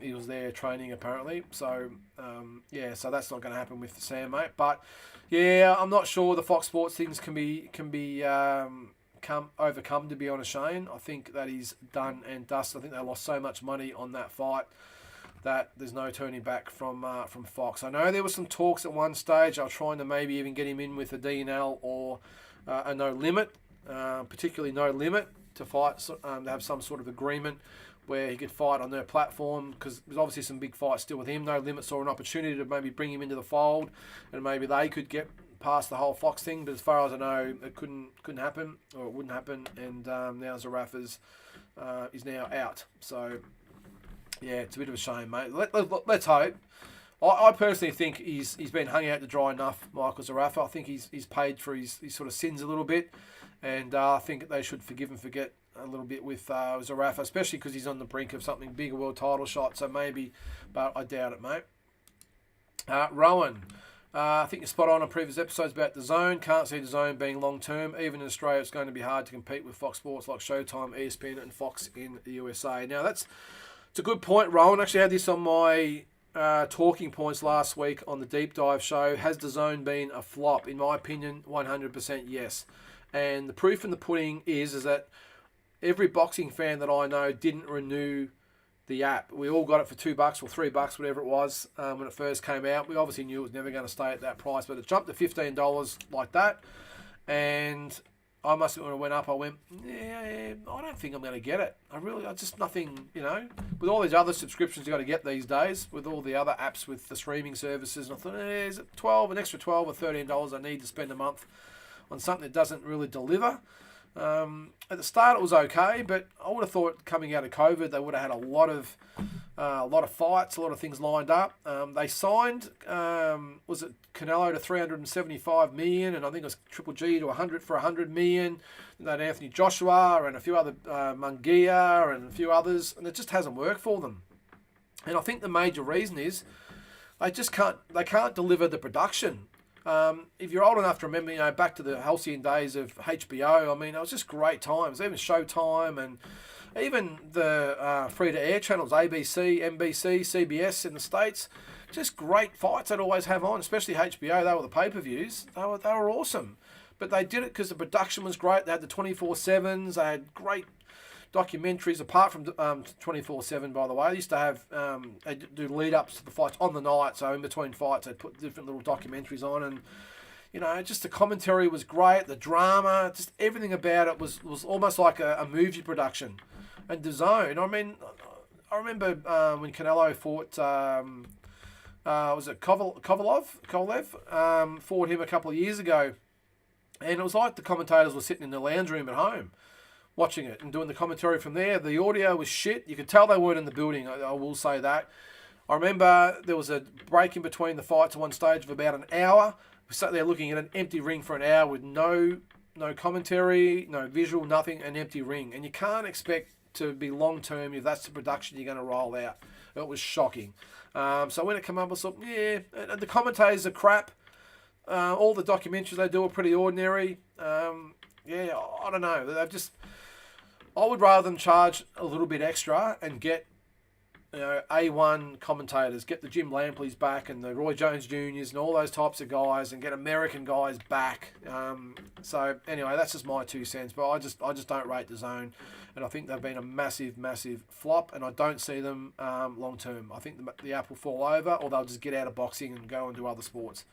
[SPEAKER 1] He was there training apparently. So, so that's not going to happen with Sam, mate. But, yeah, I'm not sure the Fox Sports things can be overcome, to be honest, Shane. I think that is done and dusted. I think they lost so much money on that fight that there's no turning back from Fox. I know there were some talks at one stage. I was trying to maybe even get him in with a D&L or a no limit, particularly no limit, to fight, to have some sort of agreement where he could fight on their platform, because there's obviously some big fights still with him. No limit saw an opportunity to maybe bring him into the fold, and maybe they could get past the whole Fox thing. But as far as I know, it couldn't happen, or it wouldn't happen. And now Zarafa's is now out. So yeah, it's a bit of a shame, mate. Let's hope. I personally think he's been hung out to dry enough, Michael Zarafa. I think he's paid for his sort of sins a little bit, and I think they should forgive and forget a little bit with Zarafa, especially because he's on the brink of something big, a world title shot. So maybe, but I doubt it, mate. Rowan, I think you're spot on previous episodes about the zone. Can't see the zone being long term. Even in Australia, it's going to be hard to compete with Fox Sports like Showtime, ESPN, and Fox in the USA. Now it's a good point, Rowan. I actually had this on my talking points last week on the deep dive show. Has the zone been a flop? In my opinion, 100% yes. And the proof in the pudding is that every boxing fan that I know didn't renew the app. We all got it for $2 or $3, whatever it was, when it first came out. We obviously knew it was never going to stay at that price, but it jumped to $15 like that. And I must have, when it went up, I went, yeah, I don't think I'm going to get it. I just nothing, with all these other subscriptions you got to get these days, with all the other apps with the streaming services. And I thought, is it an extra $12 or $13 I need to spend a month on something that doesn't really deliver? At the start, it was okay, but I would have thought coming out of COVID, they would have had a lot of fights, a lot of things lined up. They signed, was it Canelo to $375 million, and I think it was Triple G to $100 million. They had Anthony Joshua and a few other Munguia and a few others, and it just hasn't worked for them. And I think the major reason is they can't deliver the production. If you're old enough to remember, back to the halcyon days of HBO, I mean, it was just great times. Even Showtime and even the free-to-air channels, ABC, NBC, CBS in the States, just great fights they'd always have on, especially HBO. They were the pay-per-views. They were awesome. But they did it because the production was great. They had the 24/7s. They had great documentaries, apart from 24/7, by the way. They used to have, they do lead-ups to the fights on the night, so in between fights they'd put different little documentaries on, and just the commentary was great, the drama, just everything about it was almost like a movie production. And the zone, I mean, I remember when Canelo fought, was it Kovalev? Fought him a couple of years ago, and it was like the commentators were sitting in the lounge room at home watching it and doing the commentary from there. The audio was shit. You could tell they weren't in the building, I will say that. I remember there was a break in between the fights at one stage of about an hour. We sat there looking at an empty ring for an hour with no commentary, no visual, nothing, an empty ring. And you can't expect to be long-term if that's the production you're going to roll out. It was shocking. So when it came up, I thought, yeah, and the commentators are crap. All the documentaries they do are pretty ordinary. I don't know. I would rather them charge a little bit extra and get, A1 commentators, get the Jim Lampleys back and the Roy Jones Juniors and all those types of guys, and get American guys back. So anyway, that's just my 2 cents. But I just don't rate the zone, and I think they've been a massive, massive flop, and I don't see them long term. I think the app will fall over, or they'll just get out of boxing and go and do other sports.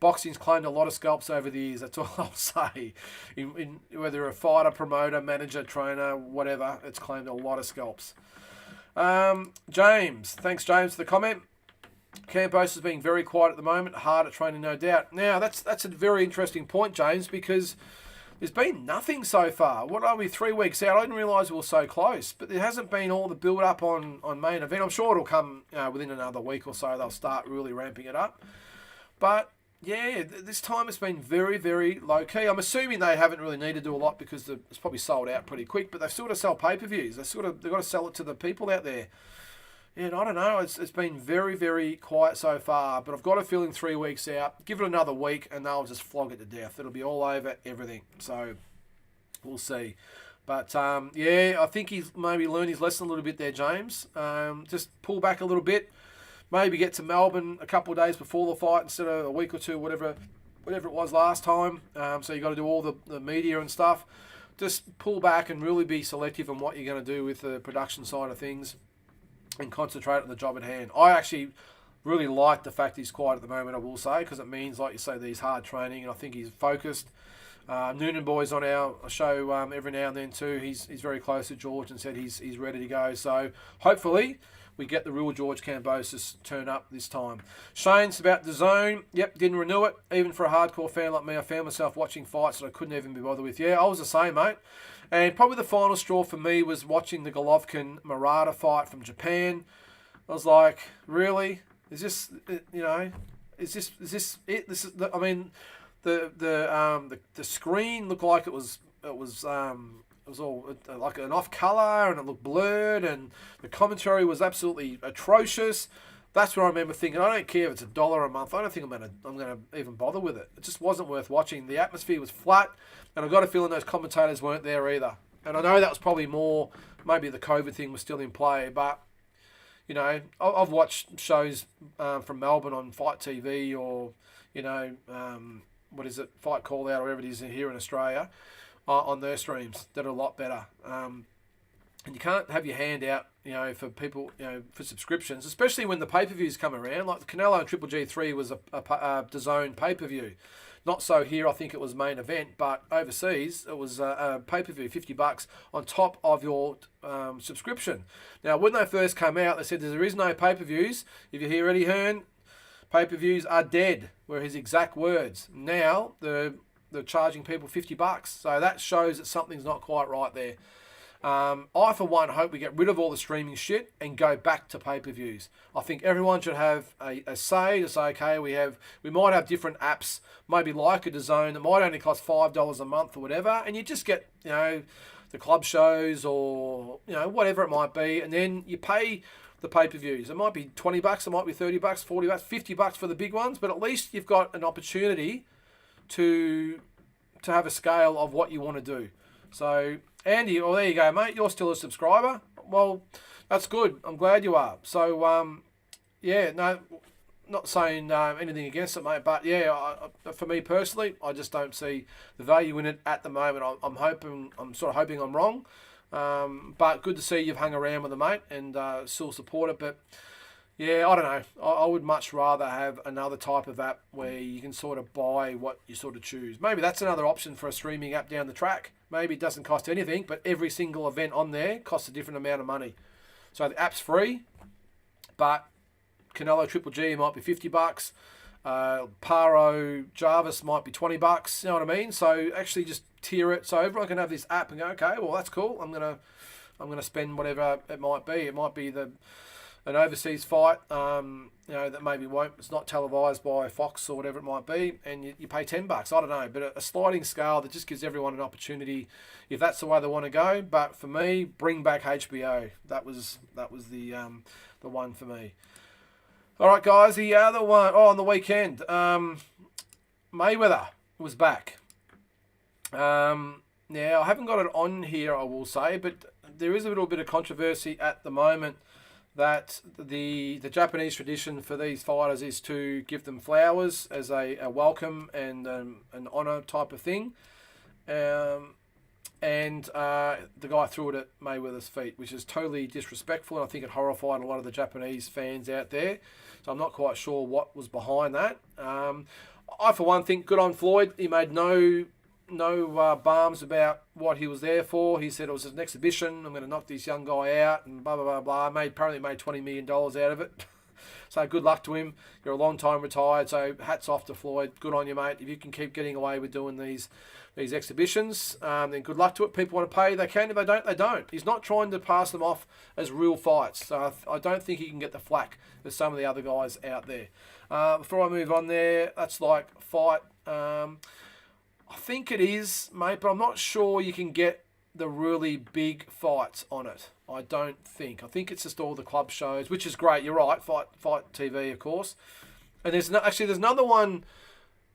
[SPEAKER 1] Boxing's claimed a lot of scalps over the years. That's all I'll say. In whether you're a fighter, promoter, manager, trainer, whatever, it's claimed a lot of scalps. James, thanks James for the comment. Campos is being very quiet at the moment. Hard at training, no doubt. Now that's a very interesting point, James, because there's been nothing so far. What are we, 3 weeks out? I didn't realise we were so close, but there hasn't been all the build up on main event. I'm sure it'll come within another week or so. They'll start really ramping it up, but. Yeah, this time it's been very, very low-key. I'm assuming they haven't really needed to do a lot because it's probably sold out pretty quick, but they've still got to sell pay-per-views. They've got to sell it to the people out there. Yeah, and I don't know. It's been very, very quiet so far, but I've got a feeling 3 weeks out. Give it another week, and they'll just flog it to death. It'll be all over everything. So we'll see. But, yeah, I think he's maybe learned his lesson a little bit there, James. Just pull back a little bit. Maybe get to Melbourne a couple of days before the fight instead of a week or two, whatever it was last time. So you got to do all the media and stuff. Just pull back and really be selective on what you're going to do with the production side of things and concentrate on the job at hand. I actually really like the fact he's quiet at the moment, I will say, because it means, like you say, that he's hard training, and I think he's focused. Noonan Boy's on our show every now and then too. He's very close to George and said he's ready to go. So hopefully we get the real George Kambosos turn up this time. Shane's about the zone. Yep, didn't renew it. Even for a hardcore fan like me, I found myself watching fights that I couldn't even be bothered with. Yeah, I was the same, mate. And probably the final straw for me was watching the Golovkin-Murata fight from Japan. I was like, really? Is this, is this it? This is, I mean, the screen looked like it was all like an off color, and it looked blurred, and the commentary was absolutely atrocious. That's where I remember thinking, I don't care if it's $1 a month. I don't think I'm gonna even bother with it. It just wasn't worth watching. The atmosphere was flat, and I got a feeling those commentators weren't there either. And I know that was probably more, maybe the COVID thing was still in play, but I've watched shows from Melbourne on Fight TV or what is it, Fight Call Out, or whatever it is here in Australia, on their streams that are a lot better. And you can't have your hand out, for people, for subscriptions, especially when the pay-per-views come around. Like the Canelo and Triple G3 was a DAZN pay-per-view. Not so here, I think it was main event, but overseas it was a pay-per-view, $50 on top of your subscription. Now, when they first came out, they said there is no pay-per-views. If you hear Eddie Hearn, pay-per-views are dead, were his exact words. Now, they're charging people $50. So that shows that something's not quite right there. I, for one, hope we get rid of all the streaming shit and go back to pay-per-views. I think everyone should have a say to say, okay, we might have different apps, maybe like a DAZN that might only cost $5 a month or whatever, and you just get, the club shows or, whatever it might be, and then you pay the pay-per-views. It might be $20, it might be $30, $40, $50 for the big ones, but at least you've got an opportunity to have a scale of what you want to do. So, Andy, well, there you go, mate. You're still a subscriber. Well, that's good. I'm glad you are. So, not saying anything against it, mate, but yeah, for me personally, I just don't see the value in it at the moment. I'm sort of hoping I'm wrong. But good to see you've hung around with it, mate, and still support it. But yeah, I don't know. I would much rather have another type of app where you can sort of buy what you sort of choose. Maybe that's another option for a streaming app down the track. Maybe it doesn't cost anything, but every single event on there costs a different amount of money. So the app's free, but Canelo Triple G might be $50. Paro Jarvis might be $20. You know what I mean? So actually just tier it so everyone can have this app and go, okay, well that's cool. I'm gonna spend whatever it might be. It might be an overseas fight, that maybe it's not televised by Fox or whatever it might be, and you pay $10. I don't know, but a sliding scale that just gives everyone an opportunity if that's the way they want to go. But for me, bring back HBO. That was the one for me. All right, guys, the other one, on the weekend, Mayweather was back. Now, I haven't got it on here, I will say, but there is a little bit of controversy at the moment that the Japanese tradition for these fighters is to give them flowers as a welcome and an honour type of thing. And the guy threw it at Mayweather's feet, which is totally disrespectful, and I think it horrified a lot of the Japanese fans out there. So I'm not quite sure what was behind that. I, for one, think good on Floyd. He made no balms about what he was there for. He said it was an exhibition. I'm going to knock this young guy out and blah, blah, blah, blah. Apparently made $20 million out of it. So good luck to him. You're a long time retired, so hats off to Floyd. Good on you, mate. If you can keep getting away with doing these exhibitions, then good luck to it. People want to pay, they can. If they don't, they don't. He's not trying to pass them off as real fights. So I don't think he can get the flack as some of the other guys out there. Before I move on there, that's like fight. I think it is, mate, but I'm not sure you can get the really big fights on it. I don't think. I think it's just all the club shows, which is great. You're right, Fight TV, of course. And there's another one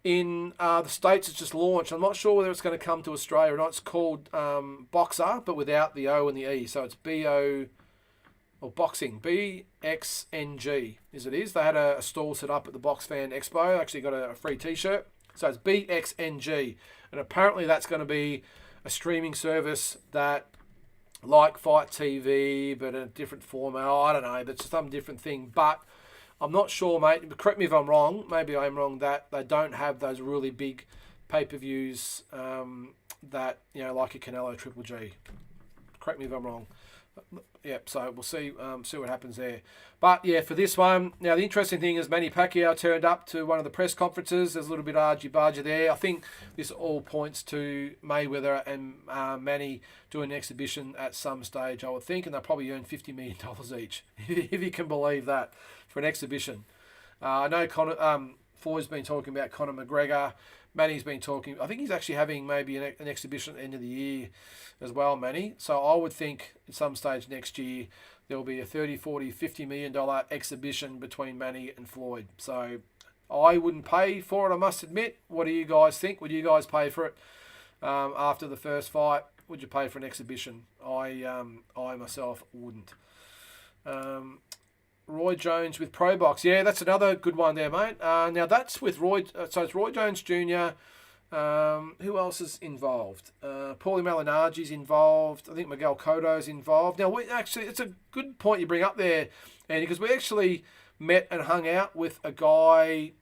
[SPEAKER 1] In the States, it's just launched. I'm not sure whether it's going to come to Australia or not. It's called Boxer, but without the O and the E. So it's B-O, or Boxing, BXNG, as it is. They had a stall set up at the Box Fan Expo. Actually got a free T-shirt. So it's BXNG. And apparently that's going to be a streaming service that, like Fight TV, but in a different format. Oh, I don't know. That's some different thing. But I'm not sure, mate. Correct me if I'm wrong. Maybe I'm wrong that they don't have those really big pay-per-views that, like a Canelo Triple G. Correct me if I'm wrong. Yep, so we'll see what happens there. But, yeah, for this one, now the interesting thing is Manny Pacquiao turned up to one of the press conferences. There's a little bit of argy-bargy there. I think this all points to Mayweather and Manny doing an exhibition at some stage, I would think, and they'll probably earn $50 million each, if you can believe that, for an exhibition. I know Floyd's been talking about Conor McGregor. Manny's been talking. I think he's actually having maybe an exhibition at the end of the year as well, Manny. So I would think at some stage next year there will be a $30, $40, $50 million exhibition between Manny and Floyd. So I wouldn't pay for it, I must admit. What do you guys think? Would you guys pay for it after the first fight? Would you pay for an exhibition? I myself wouldn't. Roy Jones with ProBox. Yeah, that's another good one there, mate. Now that's with Roy. So it's Roy Jones Jr. Who else is involved? Paulie Malignaggi's involved. I think Miguel Cotto's involved. Now, it's a good point you bring up there, Andy, because we actually met and hung out with a guy,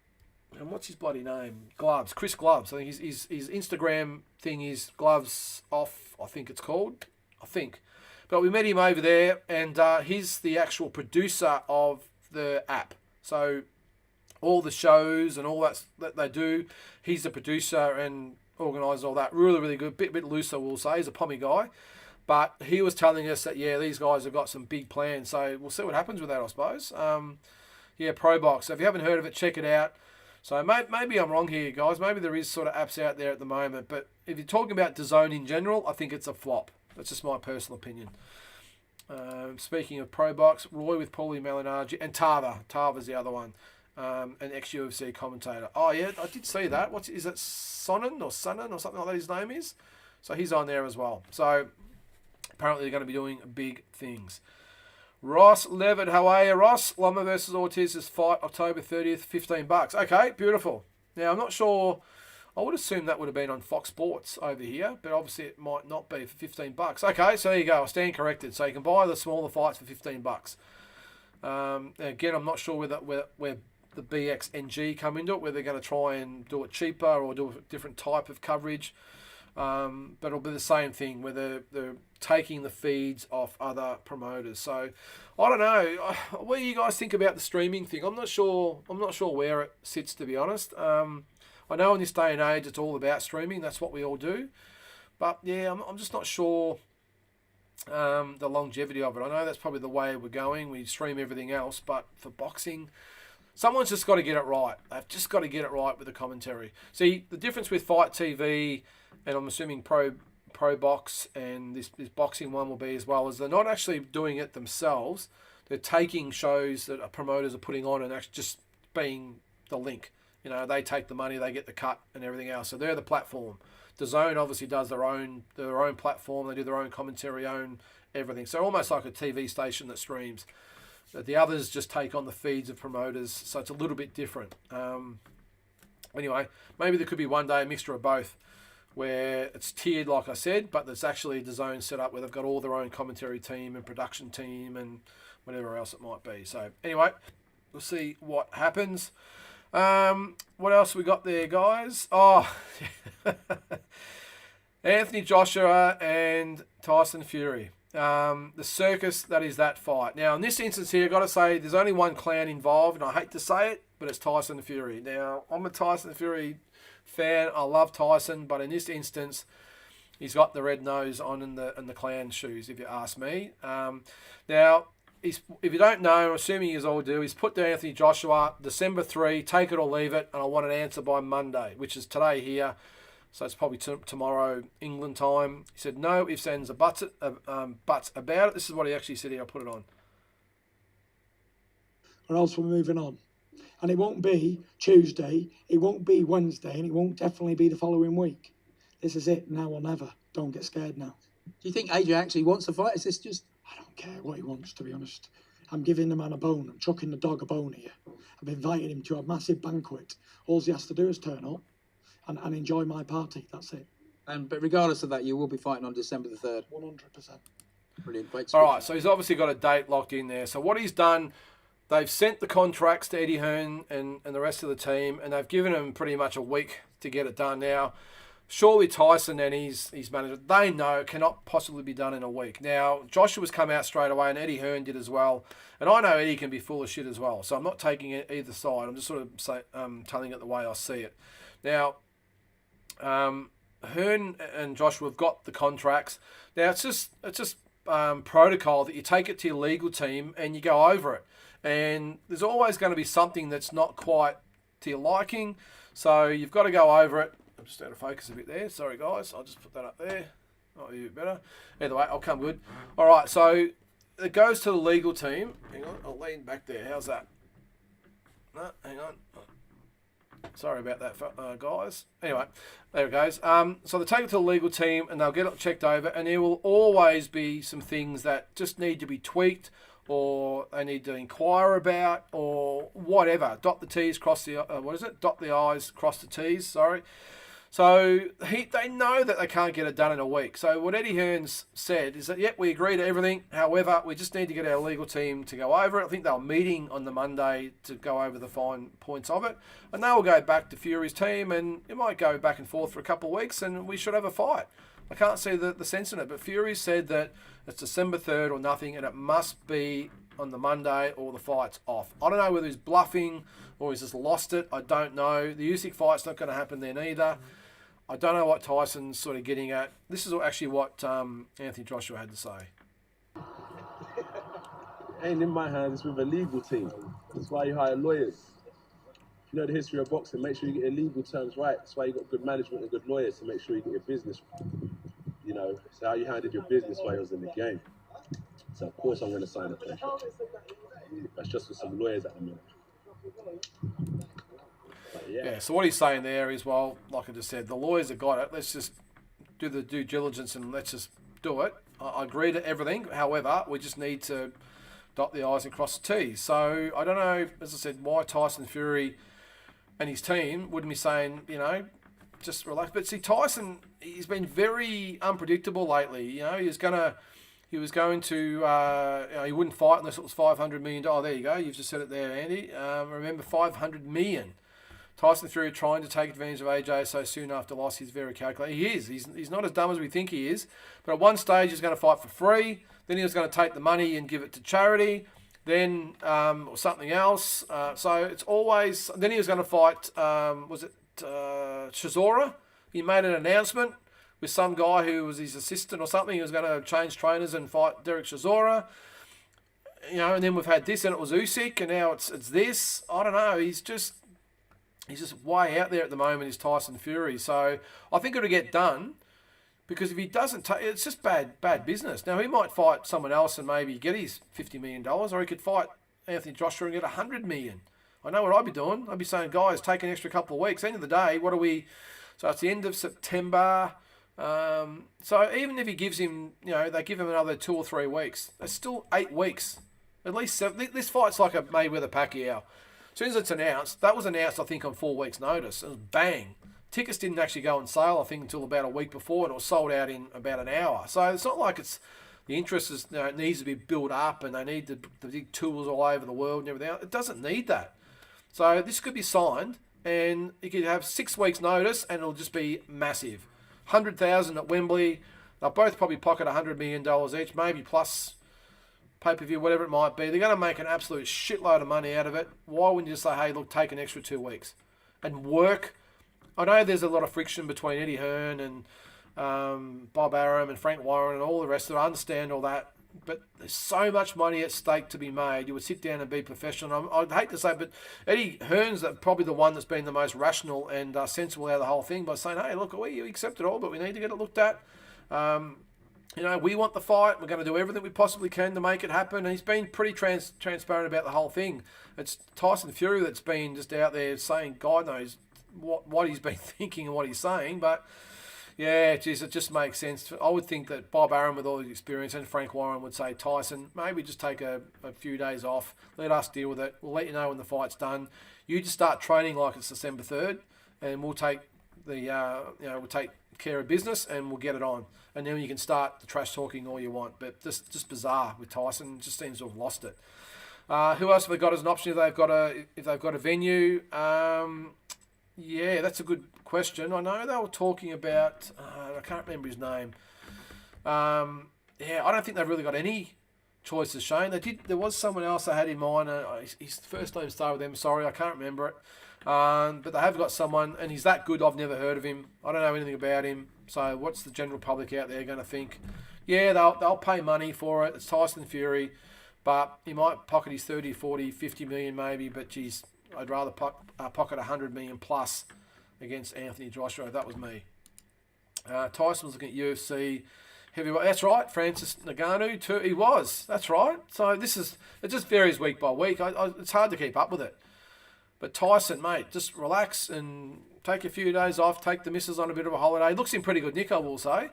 [SPEAKER 1] and what's his bloody name? Gloves. Chris Gloves. I think his Instagram thing is Gloves Off, I think it's called. I think. But we met him over there, and he's the actual producer of the app. So all the shows and all that they do, he's the producer and organises all that. Really, really good. Bit looser, we'll say. He's a pommy guy. But he was telling us that, yeah, these guys have got some big plans. So we'll see what happens with that, I suppose. ProBox. So if you haven't heard of it, check it out. So maybe I'm wrong here, guys. Maybe there is sort of apps out there at the moment. But if you're talking about DAZN in general, I think it's a flop. That's just my personal opinion. Speaking of ProBox, Roy with Paulie Malignaggi and Tava. Tava's the other one. An ex-UFC commentator. Oh, yeah, I did see that. Is it Sonnen or something like that his name is? So he's on there as well. So apparently they're going to be doing big things. Ross Levitt, how are you, Ross? Loma versus Ortiz's fight, October 30th, $15. Okay, beautiful. Now, I'm not sure. I would assume that would have been on Fox Sports over here, but obviously it might not be for $15. Okay, so there you go. I stand corrected. So you can buy the smaller fights for $15. Again, I'm not sure where the BXNG come into it, whether they're going to try and do it cheaper or do a different type of coverage. But it'll be the same thing, where they're taking the feeds off other promoters. So I don't know. What do you guys think about the streaming thing? I'm not sure where it sits, to be honest. I know in this day and age it's all about streaming. That's what we all do. But yeah, I'm just not sure the longevity of it. I know that's probably the way we're going. We stream everything else, but for boxing, someone's just got to get it right. They've just got to get it right with the commentary. See, the difference with Fight TV, and I'm assuming ProBox and this boxing one will be as well, is they're not actually doing it themselves. They're taking shows that promoters are putting on and actually just being the link. They take the money, they get the cut and everything else. So they're the platform. DAZN obviously does their own platform. They do their own commentary, own everything. So almost like a TV station that streams. The others just take on the feeds of promoters. So it's a little bit different. Anyway, maybe there could be one day a mixture of both, where it's tiered, like I said, but there's actually DAZN set up where they've got all their own commentary team and production team and whatever else it might be. So anyway, we'll see what happens. What else we got there, guys? Oh, Anthony Joshua and Tyson Fury. The circus that is that fight. Now, in this instance here, I've got to say, there's only one clown involved, and I hate to say it, but it's Tyson Fury. Now, I'm a Tyson Fury fan. I love Tyson, but in this instance, he's got the red nose on and the clown shoes, if you ask me. Now, if you don't know, I'm assuming you all do, he's put to Anthony Joshua, December 3, take it or leave it, and I want an answer by Monday, which is today here. So it's probably tomorrow, England time. He said, no ifs, ands, or buts about it. This is what he actually said here. I'll put it on.
[SPEAKER 2] Or else we're moving on. And it won't be Tuesday, it won't be Wednesday, and it won't definitely be the following week. This is it, now or never. Don't get scared now.
[SPEAKER 3] Do you think AJ actually wants to fight? Is this just...
[SPEAKER 2] I don't care what he wants, to be honest. I'm giving the man a bone. I'm chucking the dog a bone here. I've invited him to a massive banquet. All he has to do is turn up and enjoy my party. That's it.
[SPEAKER 3] But regardless of that, you will be fighting on December the 3rd.
[SPEAKER 2] 100%.
[SPEAKER 3] Brilliant. Great.
[SPEAKER 1] All right, so he's obviously got a date locked in there. So what he's done, they've sent the contracts to Eddie Hearn and the rest of the team, and they've given him pretty much a week to get it done now. Surely Tyson and his manager, they know it cannot possibly be done in a week. Now, Joshua's come out straight away, and Eddie Hearn did as well. And I know Eddie can be full of shit as well, so I'm not taking it either side. I'm just sort of telling it the way I see it. Now, Hearn and Joshua have got the contracts. Now, it's just protocol that you take it to your legal team and you go over it. And there's always going to be something that's not quite to your liking, so you've got to go over it. I'm just out of focus a bit there. Sorry, guys. I'll just put that up there. Might be a bit better. Either way, I'll come good. All right, so it goes to the legal team. Hang on. I'll lean back there. How's that? No, hang on. Sorry about that, guys. Anyway, there it goes. So they take it to the legal team and they'll get it checked over, and there will always be some things that just need to be tweaked, or they need to inquire about, or whatever. Dot the T's, cross the Dot the I's, cross the T's. Sorry. So they know that they can't get it done in a week. So what Eddie Hearn's said is that, yep, we agree to everything. However, we just need to get our legal team to go over it. I think they were meeting on the Monday to go over the fine points of it. And they will go back to Fury's team, and it might go back and forth for a couple of weeks, and we should have a fight. I can't see the sense in it. But Fury said that it's December 3rd or nothing, and it must be on the Monday or the fight's off. I don't know whether he's bluffing or he's just lost it. I don't know. The Usyk fight's not going to happen then either. I don't know what Tyson's sort of getting at. This is actually what Anthony Joshua had to say.
[SPEAKER 4] Ain't in my hands, with a legal team. That's why you hire lawyers. If you know the history of boxing, make sure you get your legal terms right. That's why you got good management and good lawyers to make sure you get your business. You know, it's how you handled your business while you was in the game. So of course I'm going to sign a contract. That's just with some lawyers at the minute.
[SPEAKER 1] Yeah, so what he's saying there is, well, like I just said, the lawyers have got it. Let's just do the due diligence and let's just do it. I agree to everything. However, we just need to dot the I's and cross the T's. So I don't know, as I said, why Tyson Fury and his team wouldn't be saying, you know, just relax. But see, Tyson, he's been very unpredictable lately. You know, he was going to, you know, he wouldn't fight unless it was $500 million. Oh, there you go. You've just said it there, Andy. Remember, $500 million. Tyson Fury trying to take advantage of AJ so soon after loss. He's very calculated. He is. He's not as dumb as we think he is. But at one stage, he's going to fight for free. Then he was going to take the money and give it to charity. Then or something else. So it's always. Then he was going to fight. Was it Chisora? He made an announcement with some guy who was his assistant or something. He was going to change trainers and fight Derek Chisora. You know, and then we've had this, and it was Usyk, and now it's this. I don't know. He's just way out there at the moment, is Tyson Fury. So I think it'll get done, because if he doesn't take, it's just bad business. Now, he might fight someone else and maybe get his $50 million, or he could fight Anthony Joshua and get $100 million. I know what I'd be doing. I'd be saying, guys, take an extra couple of weeks. End of the day, what are we? So it's the end of September. So even if he gives him, you know, they give him another 2 or 3 weeks, it's still 8 weeks. At least 7. This fight's like a Mayweather-Pacquiao. As soon as it's announced, that was announced, I think, on 4 weeks' notice. It was bang. Tickets didn't actually go on sale, I think, until about a week before, and it was sold out in about an hour. So it's not like it's the interest is, you know, it needs to be built up, and they need the big tours all over the world and everything else. It doesn't need that. So this could be signed, and you could have 6 weeks' notice, and it'll just be massive. 100,000 at Wembley. They'll both probably pocket $100 million each, maybe plus pay-per-view, whatever it might be. They're going to make an absolute shitload of money out of it. Why wouldn't you just say, hey, look, take an extra 2 weeks and work? I know there's a lot of friction between Eddie Hearn and Bob Arum and Frank Warren and all the rest of it. I understand all that, but there's so much money at stake to be made. You would sit down and be professional. I'd hate to say, but Eddie Hearn's probably the one that's been the most rational and sensible out of the whole thing by saying, hey, look, we accept it all, but we need to get it looked at. we want the fight. We're going to do everything we possibly can to make it happen. And he's been pretty transparent about the whole thing. It's Tyson Fury that's been just out there saying God knows what he's been thinking and what he's saying. But, yeah, geez, it just makes sense. I would think that Bob Arum, with all his experience, and Frank Warren would say, Tyson, maybe just take a few days off. Let us deal with it. We'll let you know when the fight's done. You just start training like it's December 3rd, and we'll take we'll take care of business and we'll get it on. And then you can start the trash talking all you want. But just bizarre with Tyson. Just seems to have lost it. Who else have they got as an option if they've got a venue? Yeah, that's a good question. I know they were talking about. I can't remember his name. I don't think they've really got any choices. Shane, they did. There was someone else I had in mind. His first name started with them. Sorry, I can't remember it. But they have got someone, and he's that good. I've never heard of him. I don't know anything about him. So what's the general public out there going to think? Yeah, they'll pay money for it. It's Tyson Fury, but he might pocket his 30, 40, 50 million maybe. But geez, I'd rather pocket 100 million plus against Anthony Joshua. That was me. Tyson was looking at UFC heavyweight. That's right, Francis Ngannou too. He was. That's right. So it just varies week by week. It's hard to keep up with it. But Tyson, mate, just relax and take a few days off. Take the missus on a bit of a holiday. Looks in pretty good nick, I will say.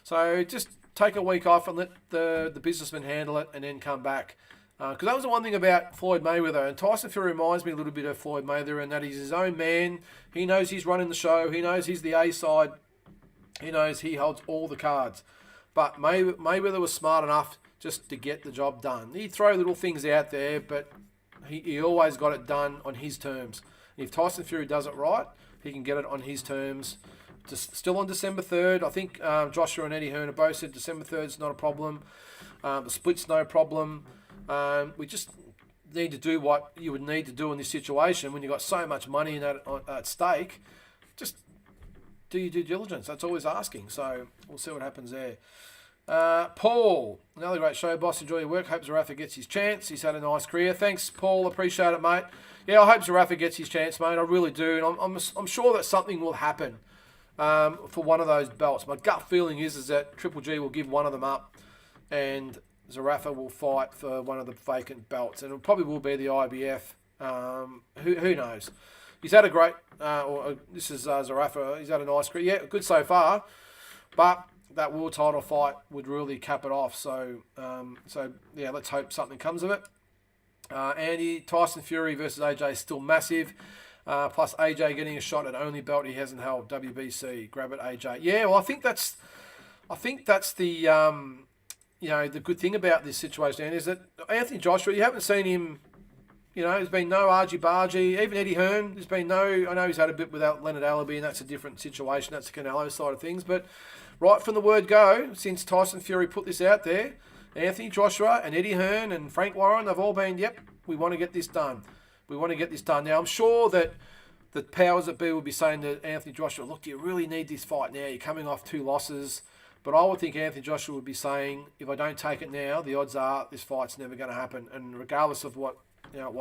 [SPEAKER 1] So just take a week off and let the businessman handle it, and then come back. Because that was the one thing about Floyd Mayweather, and Tyson Fury reminds me a little bit of Floyd Mayweather, in that he's his own man. He knows he's running the show. He knows he's the A side. He knows he holds all the cards. But Mayweather was smart enough just to get the job done. He'd throw little things out there, but he always got it done on his terms. And if Tyson Fury does it right, he can get it on his terms. Just still on December 3rd. I think Joshua and Eddie Hearn have both said December 3rd is not a problem. The split's no problem. We just need to do what you would need to do in this situation when you've got so much money at stake. Just do your due diligence. That's always asking. So we'll see what happens there. Paul, another great show, boss. Enjoy your work. Hope Zarafa gets his chance. He's had a nice career. Thanks, Paul. Appreciate it, mate. Yeah, I hope Zarafa gets his chance, mate. I really do. And I'm sure that something will happen for one of those belts. My gut feeling is that Triple G will give one of them up, and Zarafa will fight for one of the vacant belts, and it probably will be the IBF. Who knows? He's had a great. This is Zarafa. He's had a nice career. Yeah, good so far, but that world title fight would really cap it off. So yeah, let's hope something comes of it. Andy, Tyson Fury versus AJ is still massive. Plus AJ getting a shot at only belt he hasn't held, WBC. Grab it, AJ. Yeah, well, I think that's the the good thing about this situation, Andy, is that Anthony Joshua, you haven't seen him. There's been no argy-bargy. Even Eddie Hearn, there's been no. I know he's had a bit without Leonard Allaby, and that's a different situation. That's the Canelo side of things, but right from the word go, since Tyson Fury put this out there, Anthony Joshua and Eddie Hearn and Frank Warren, they've all been, yep, we want to get this done. We want to get this done. Now, I'm sure that the powers that be will be saying to Anthony Joshua, look, do you really need this fight now? You're coming off 2 losses. But I would think Anthony Joshua would be saying, if I don't take it now, the odds are this fight's never going to happen. And regardless of what,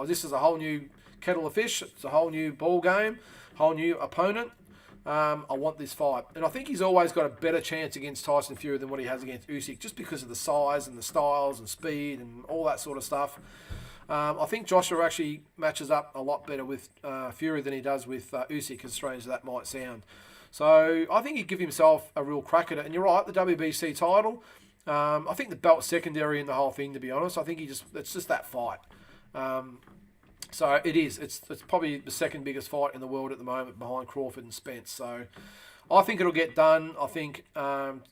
[SPEAKER 1] this is a whole new kettle of fish. It's a whole new ball game, whole new opponent. I want this fight. And I think he's always got a better chance against Tyson Fury than what he has against Usyk, just because of the size and the styles and speed and all that sort of stuff. I think Joshua actually matches up a lot better with Fury than he does with Usyk, as strange as that might sound. So I think he'd give himself a real crack at it. And you're right, the WBC title. I think the belt's secondary in the whole thing, to be honest. I think it's just that fight. So it is. It's probably the second biggest fight in the world at the moment, behind Crawford and Spence. So I think it'll get done. I think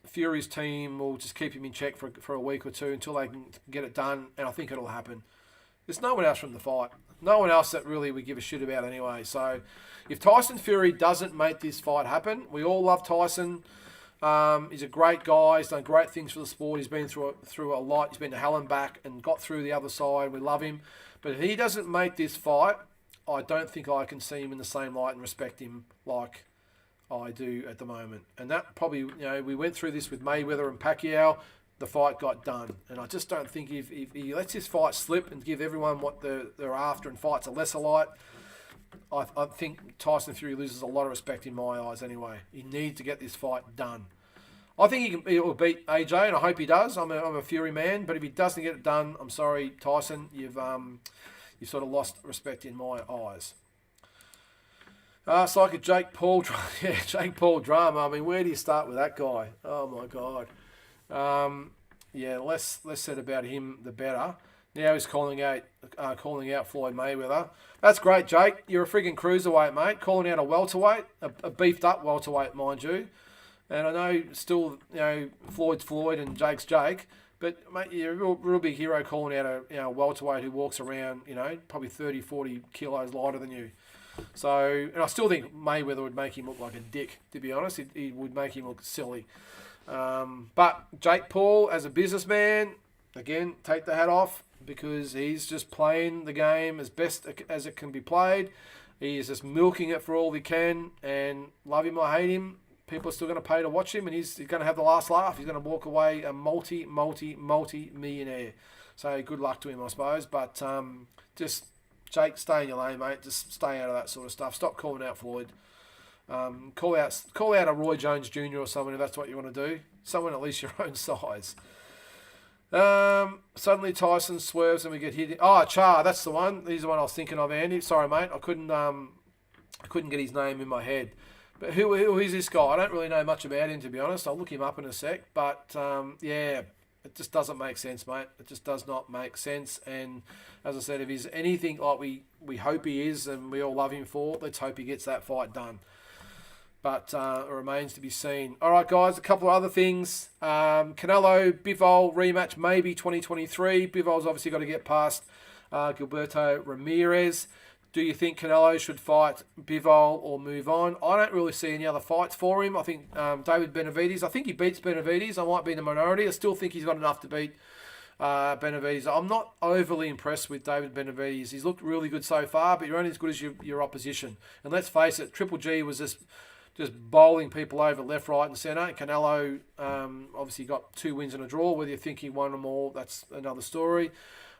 [SPEAKER 1] Fury's team will just keep him in check for a week or two until they can get it done, and I think it'll happen. There's no one else from the fight. No one else that really we give a shit about anyway. So if Tyson Fury doesn't make this fight happen, we all love Tyson. He's a great guy. He's done great things for the sport. He's been through a lot. He's been to hell and back and got through the other side. We love him. But if he doesn't make this fight, I don't think I can see him in the same light and respect him like I do at the moment. And that probably, we went through this with Mayweather and Pacquiao. The fight got done. And I just don't think if he lets this fight slip and give everyone what they're after and fights a lesser light, I think Tyson Fury loses a lot of respect in my eyes anyway. He needs to get this fight done. I think he will beat AJ, and I hope he does. I'm a Fury man, but if he doesn't get it done, I'm sorry, Tyson. You've sort of lost respect in my eyes. It's like a Jake Paul, yeah, Jake Paul drama. I mean, where do you start with that guy? Oh my God. Yeah, less said about him, the better. Now he's calling out Floyd Mayweather. That's great, Jake. You're a frigging cruiserweight, mate. Calling out a welterweight, a beefed up welterweight, mind you. And I know still, Floyd's Floyd and Jake's Jake, but mate, you're a real big hero calling out a welterweight who walks around, probably 30, 40 kilos lighter than you. So, and I still think Mayweather would make him look like a dick, to be honest. He would make him look silly. But Jake Paul, as a businessman, again, take the hat off, because he's just playing the game as best as it can be played. He is just milking it for all he can, and love him or hate him, people are still going to pay to watch him, and he's going to have the last laugh. He's going to walk away a multi-millionaire. So good luck to him, I suppose. But just, Jake, stay in your lane, mate. Just stay out of that sort of stuff. Stop calling out Floyd. Call out a Roy Jones Jr. or someone if that's what you want to do. Someone at least your own size. Suddenly Tyson swerves and we get hit. Oh, Char, that's the one. He's the one I was thinking of, Andy. Sorry, mate. I couldn't get his name in my head. But who is this guy? I don't really know much about him, to be honest. I'll look him up in a sec. But yeah, it just doesn't make sense, mate. It just does not make sense. And as I said, if he's anything like we hope he is, and we all love him for, let's hope he gets that fight done. But it remains to be seen. All right, guys, a couple of other things. Canelo, Bivol, rematch, maybe 2023. Bivol's obviously got to get past Gilberto Ramirez. Do you think Canelo should fight Bivol or move on? I don't really see any other fights for him. I think David Benavidez, I think he beats Benavidez. I might be in the minority. I still think he's got enough to beat Benavidez. I'm not overly impressed with David Benavidez. He's looked really good so far, but you're only as good as your opposition. And let's face it, Triple G was just bowling people over left, right and centre. Canelo obviously got 2 wins and a draw. Whether you think he won them all, that's another story.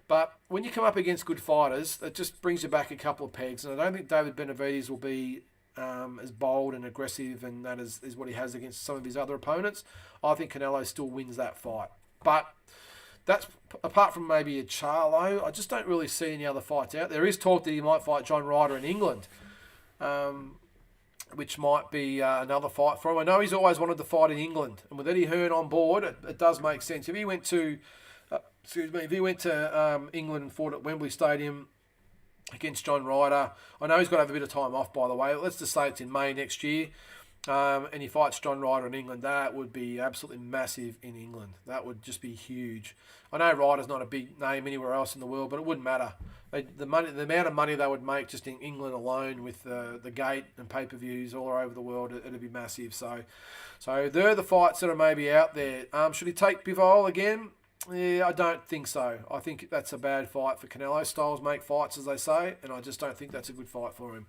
[SPEAKER 1] But when you come up against good fighters, it just brings you back a couple of pegs. And I don't think David Benavidez will be as bold and aggressive and that is what he has against some of his other opponents. I think Canelo still wins that fight. But that's apart from maybe a Charlo, I just don't really see any other fights out. There is talk that he might fight John Ryder in England, which might be another fight for him. I know he's always wanted to fight in England, and with Eddie Hearn on board, it does make sense. If he went to England and fought at Wembley Stadium against John Ryder, I know he's got to have a bit of time off, by the way. Let's just say it's in May next year, and he fights John Ryder in England. That would be absolutely massive in England. That would just be huge. I know Ryder's not a big name anywhere else in the world, but it wouldn't matter. The amount of money they would make just in England alone with the gate and pay-per-views all over the world, it'd be massive. So they're the fights that are maybe out there. Should he take Bivol again? Yeah, I don't think so. I think that's a bad fight for Canelo. Styles make fights, as they say, and I just don't think that's a good fight for him.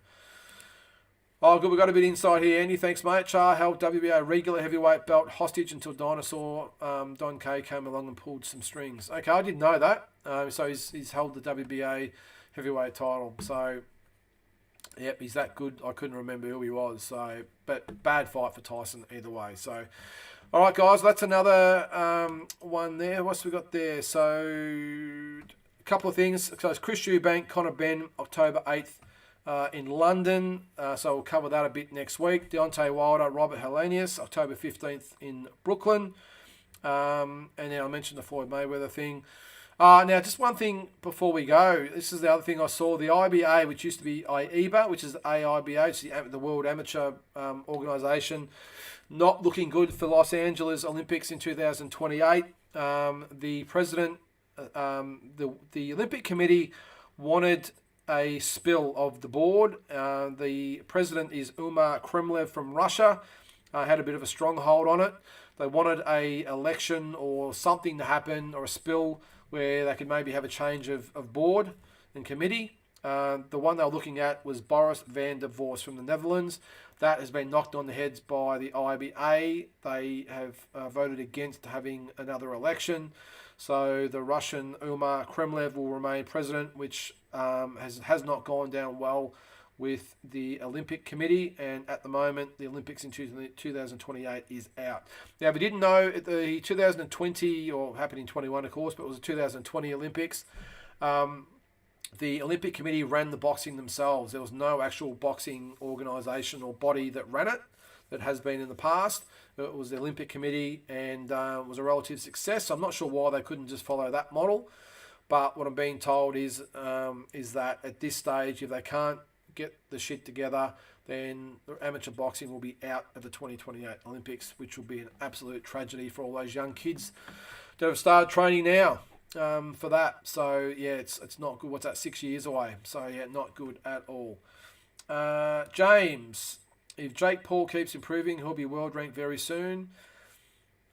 [SPEAKER 1] Oh, good. We've got a bit of insight here, Andy. Thanks, mate. Char held WBA regular heavyweight belt hostage until Dinosaur Don K came along and pulled some strings. Okay, I didn't know that. So he's held the WBA heavyweight title. So, yep, he's that good. I couldn't remember who he was. So, but bad fight for Tyson either way. So, all right, guys, that's another one there. What's we got there? So, a couple of things. So it's Chris Eubank, Conor Benn, October 8th. In London, so we'll cover that a bit next week. Deontay Wilder, Robert Helenius, October 15th in Brooklyn. And then I mentioned the Floyd Mayweather thing. Now, just one thing before we go. This is the other thing I saw. The IBA, which used to be AIBA, which is AIBA, which is the World Amateur Organisation, not looking good for Los Angeles Olympics in 2028. The president, the Olympic Committee wanted a spill of the board. The president is Umar Kremlev from Russia. Had a bit of a stronghold on it. They wanted a election or something to happen, or a spill where they could maybe have a change of board and committee. The one they were looking at was Boris van der Vorst from the Netherlands. That has been knocked on the heads by the IBA. They have voted against having another election. So the Russian Umar Kremlev will remain president, which has not gone down well with the Olympic Committee, and at the moment the Olympics in 2028 is out. Now, if you didn't know, the 2020, or happened in 21 of course, but it was the 2020 Olympics, the Olympic Committee ran the boxing themselves. There was no actual boxing organisation or body that ran it, that has been in the past. It was the Olympic Committee, and it was a relative success. So I'm not sure why they couldn't just follow that model. But what I'm being told is that at this stage, if they can't get the shit together, then amateur boxing will be out of the 2028 Olympics, which will be an absolute tragedy for all those young kids that have started training now for that. So yeah, it's not good. What's that, 6 years away? So yeah, not good at all. James, if Jake Paul keeps improving, he'll be world ranked very soon.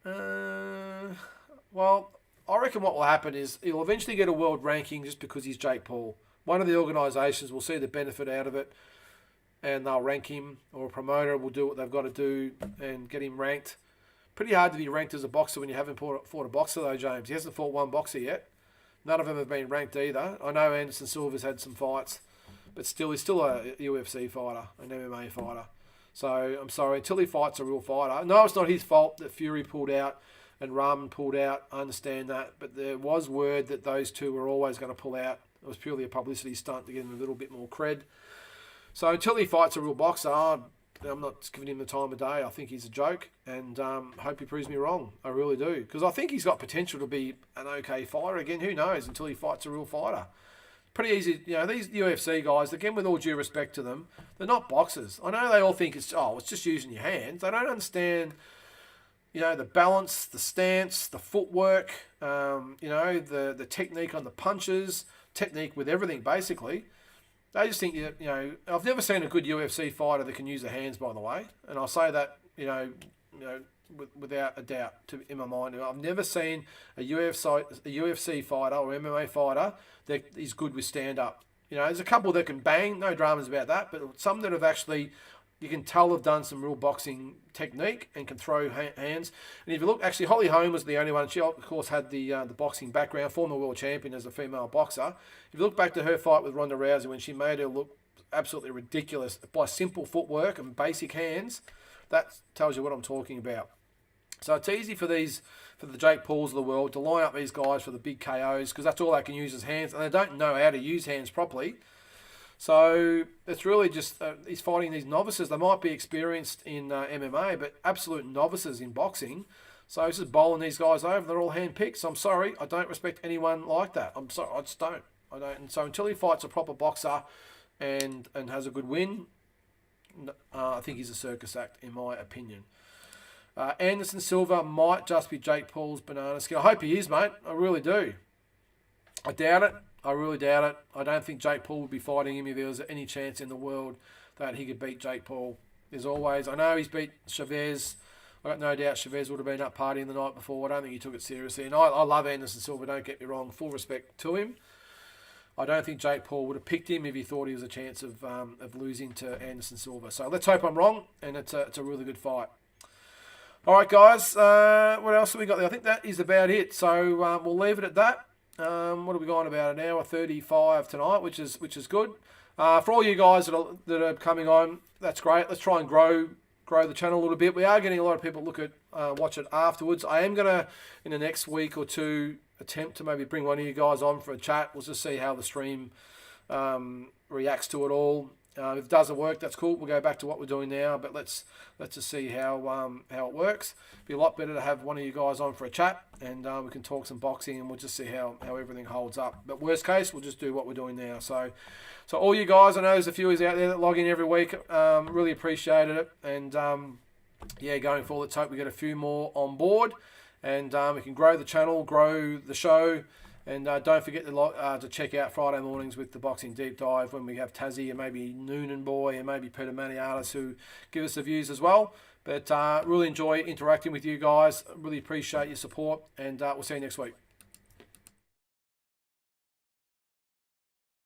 [SPEAKER 1] Well, I reckon what will happen is he'll eventually get a world ranking just because he's Jake Paul. One of the organisations will see the benefit out of it, and they'll rank him, or a promoter will do what they've got to do and get him ranked. Pretty hard to be ranked as a boxer when you haven't fought a boxer though, James. He hasn't fought one boxer yet. None of them have been ranked either. I know Anderson Silva's had some fights, but still, he's still a UFC fighter, an MMA fighter. So I'm sorry, until he fights a real fighter. No, it's not his fault that Fury pulled out and Rahman pulled out. I understand that, but there was word that those two were always going to pull out. It was purely a publicity stunt to get him a little bit more cred. So until he fights a real boxer, I'm not giving him the time of day. I think he's a joke, and hope he proves me wrong. I really do, because I think he's got potential to be an okay fighter again. Who knows until he fights a real fighter? Pretty easy, these UFC guys, again, with all due respect to them, they're not boxers. I know they all think it's just using your hands. They don't understand, the balance, the stance, the footwork, the technique on the punches, technique with everything, basically. They just think, I've never seen a good UFC fighter that can use their hands, by the way. And I'll say that, without a doubt in my mind. I've never seen a UFC fighter or MMA fighter that is good with stand-up. There's a couple that can bang, no dramas about that, but some that have actually, you can tell have done some real boxing technique and can throw hands. And if you look, actually, Holly Holm was the only one. She, of course, had the boxing background, former world champion as a female boxer. If you look back to her fight with Ronda Rousey, when she made her look absolutely ridiculous by simple footwork and basic hands, that tells you what I'm talking about. So it's easy for the Jake Pauls of the world to line up these guys for the big KOs, because that's all they can use is hands, and they don't know how to use hands properly. So it's really just he's fighting these novices. They might be experienced in MMA, but absolute novices in boxing. So he's just bowling these guys over. They're all hand-picked. So I'm sorry, I don't respect anyone like that. I'm sorry, I just don't. I don't. And so until he fights a proper boxer and has a good win, I think he's a circus act, in my opinion. Anderson Silva might just be Jake Paul's banana skin. I hope he is, mate. I really do. I doubt it. I really doubt it. I don't think Jake Paul would be fighting him if there was any chance in the world that he could beat Jake Paul. There's always, I know he's beat Chavez. I got no doubt Chavez would have been up partying the night before. I don't think he took it seriously. And I love Anderson Silva, don't get me wrong. Full respect to him. I don't think Jake Paul would have picked him if he thought he was a chance of losing to Anderson Silva. So let's hope I'm wrong, and it's a really good fight. All right, guys. What else have we got there? I think that is about it. So we'll leave it at that. What are we going about? An hour 35 tonight, which is good. For all you guys that are coming on, that's great. Let's try and grow the channel a little bit. We are getting a lot of people watch it afterwards. I am gonna, in the next week or two, attempt to maybe bring one of you guys on for a chat. We'll just see how the stream reacts to it all. If it doesn't work, that's cool. We'll go back to what we're doing now, but let's just see how it works. It'd be a lot better to have one of you guys on for a chat, and we can talk some boxing, and we'll just see how everything holds up. But worst case, we'll just do what we're doing now. So all you guys, I know there's a few out there that log in every week. Really appreciated it, and going forward, let's hope we get a few more on board, and we can grow the channel, grow the show. And don't forget to check out Friday mornings with the Boxing Deep Dive, when we have Tassie and maybe Noonan Boy and maybe Peter Maniatis who give us the views as well. But really enjoy interacting with you guys. Really appreciate your support, and we'll see you next week.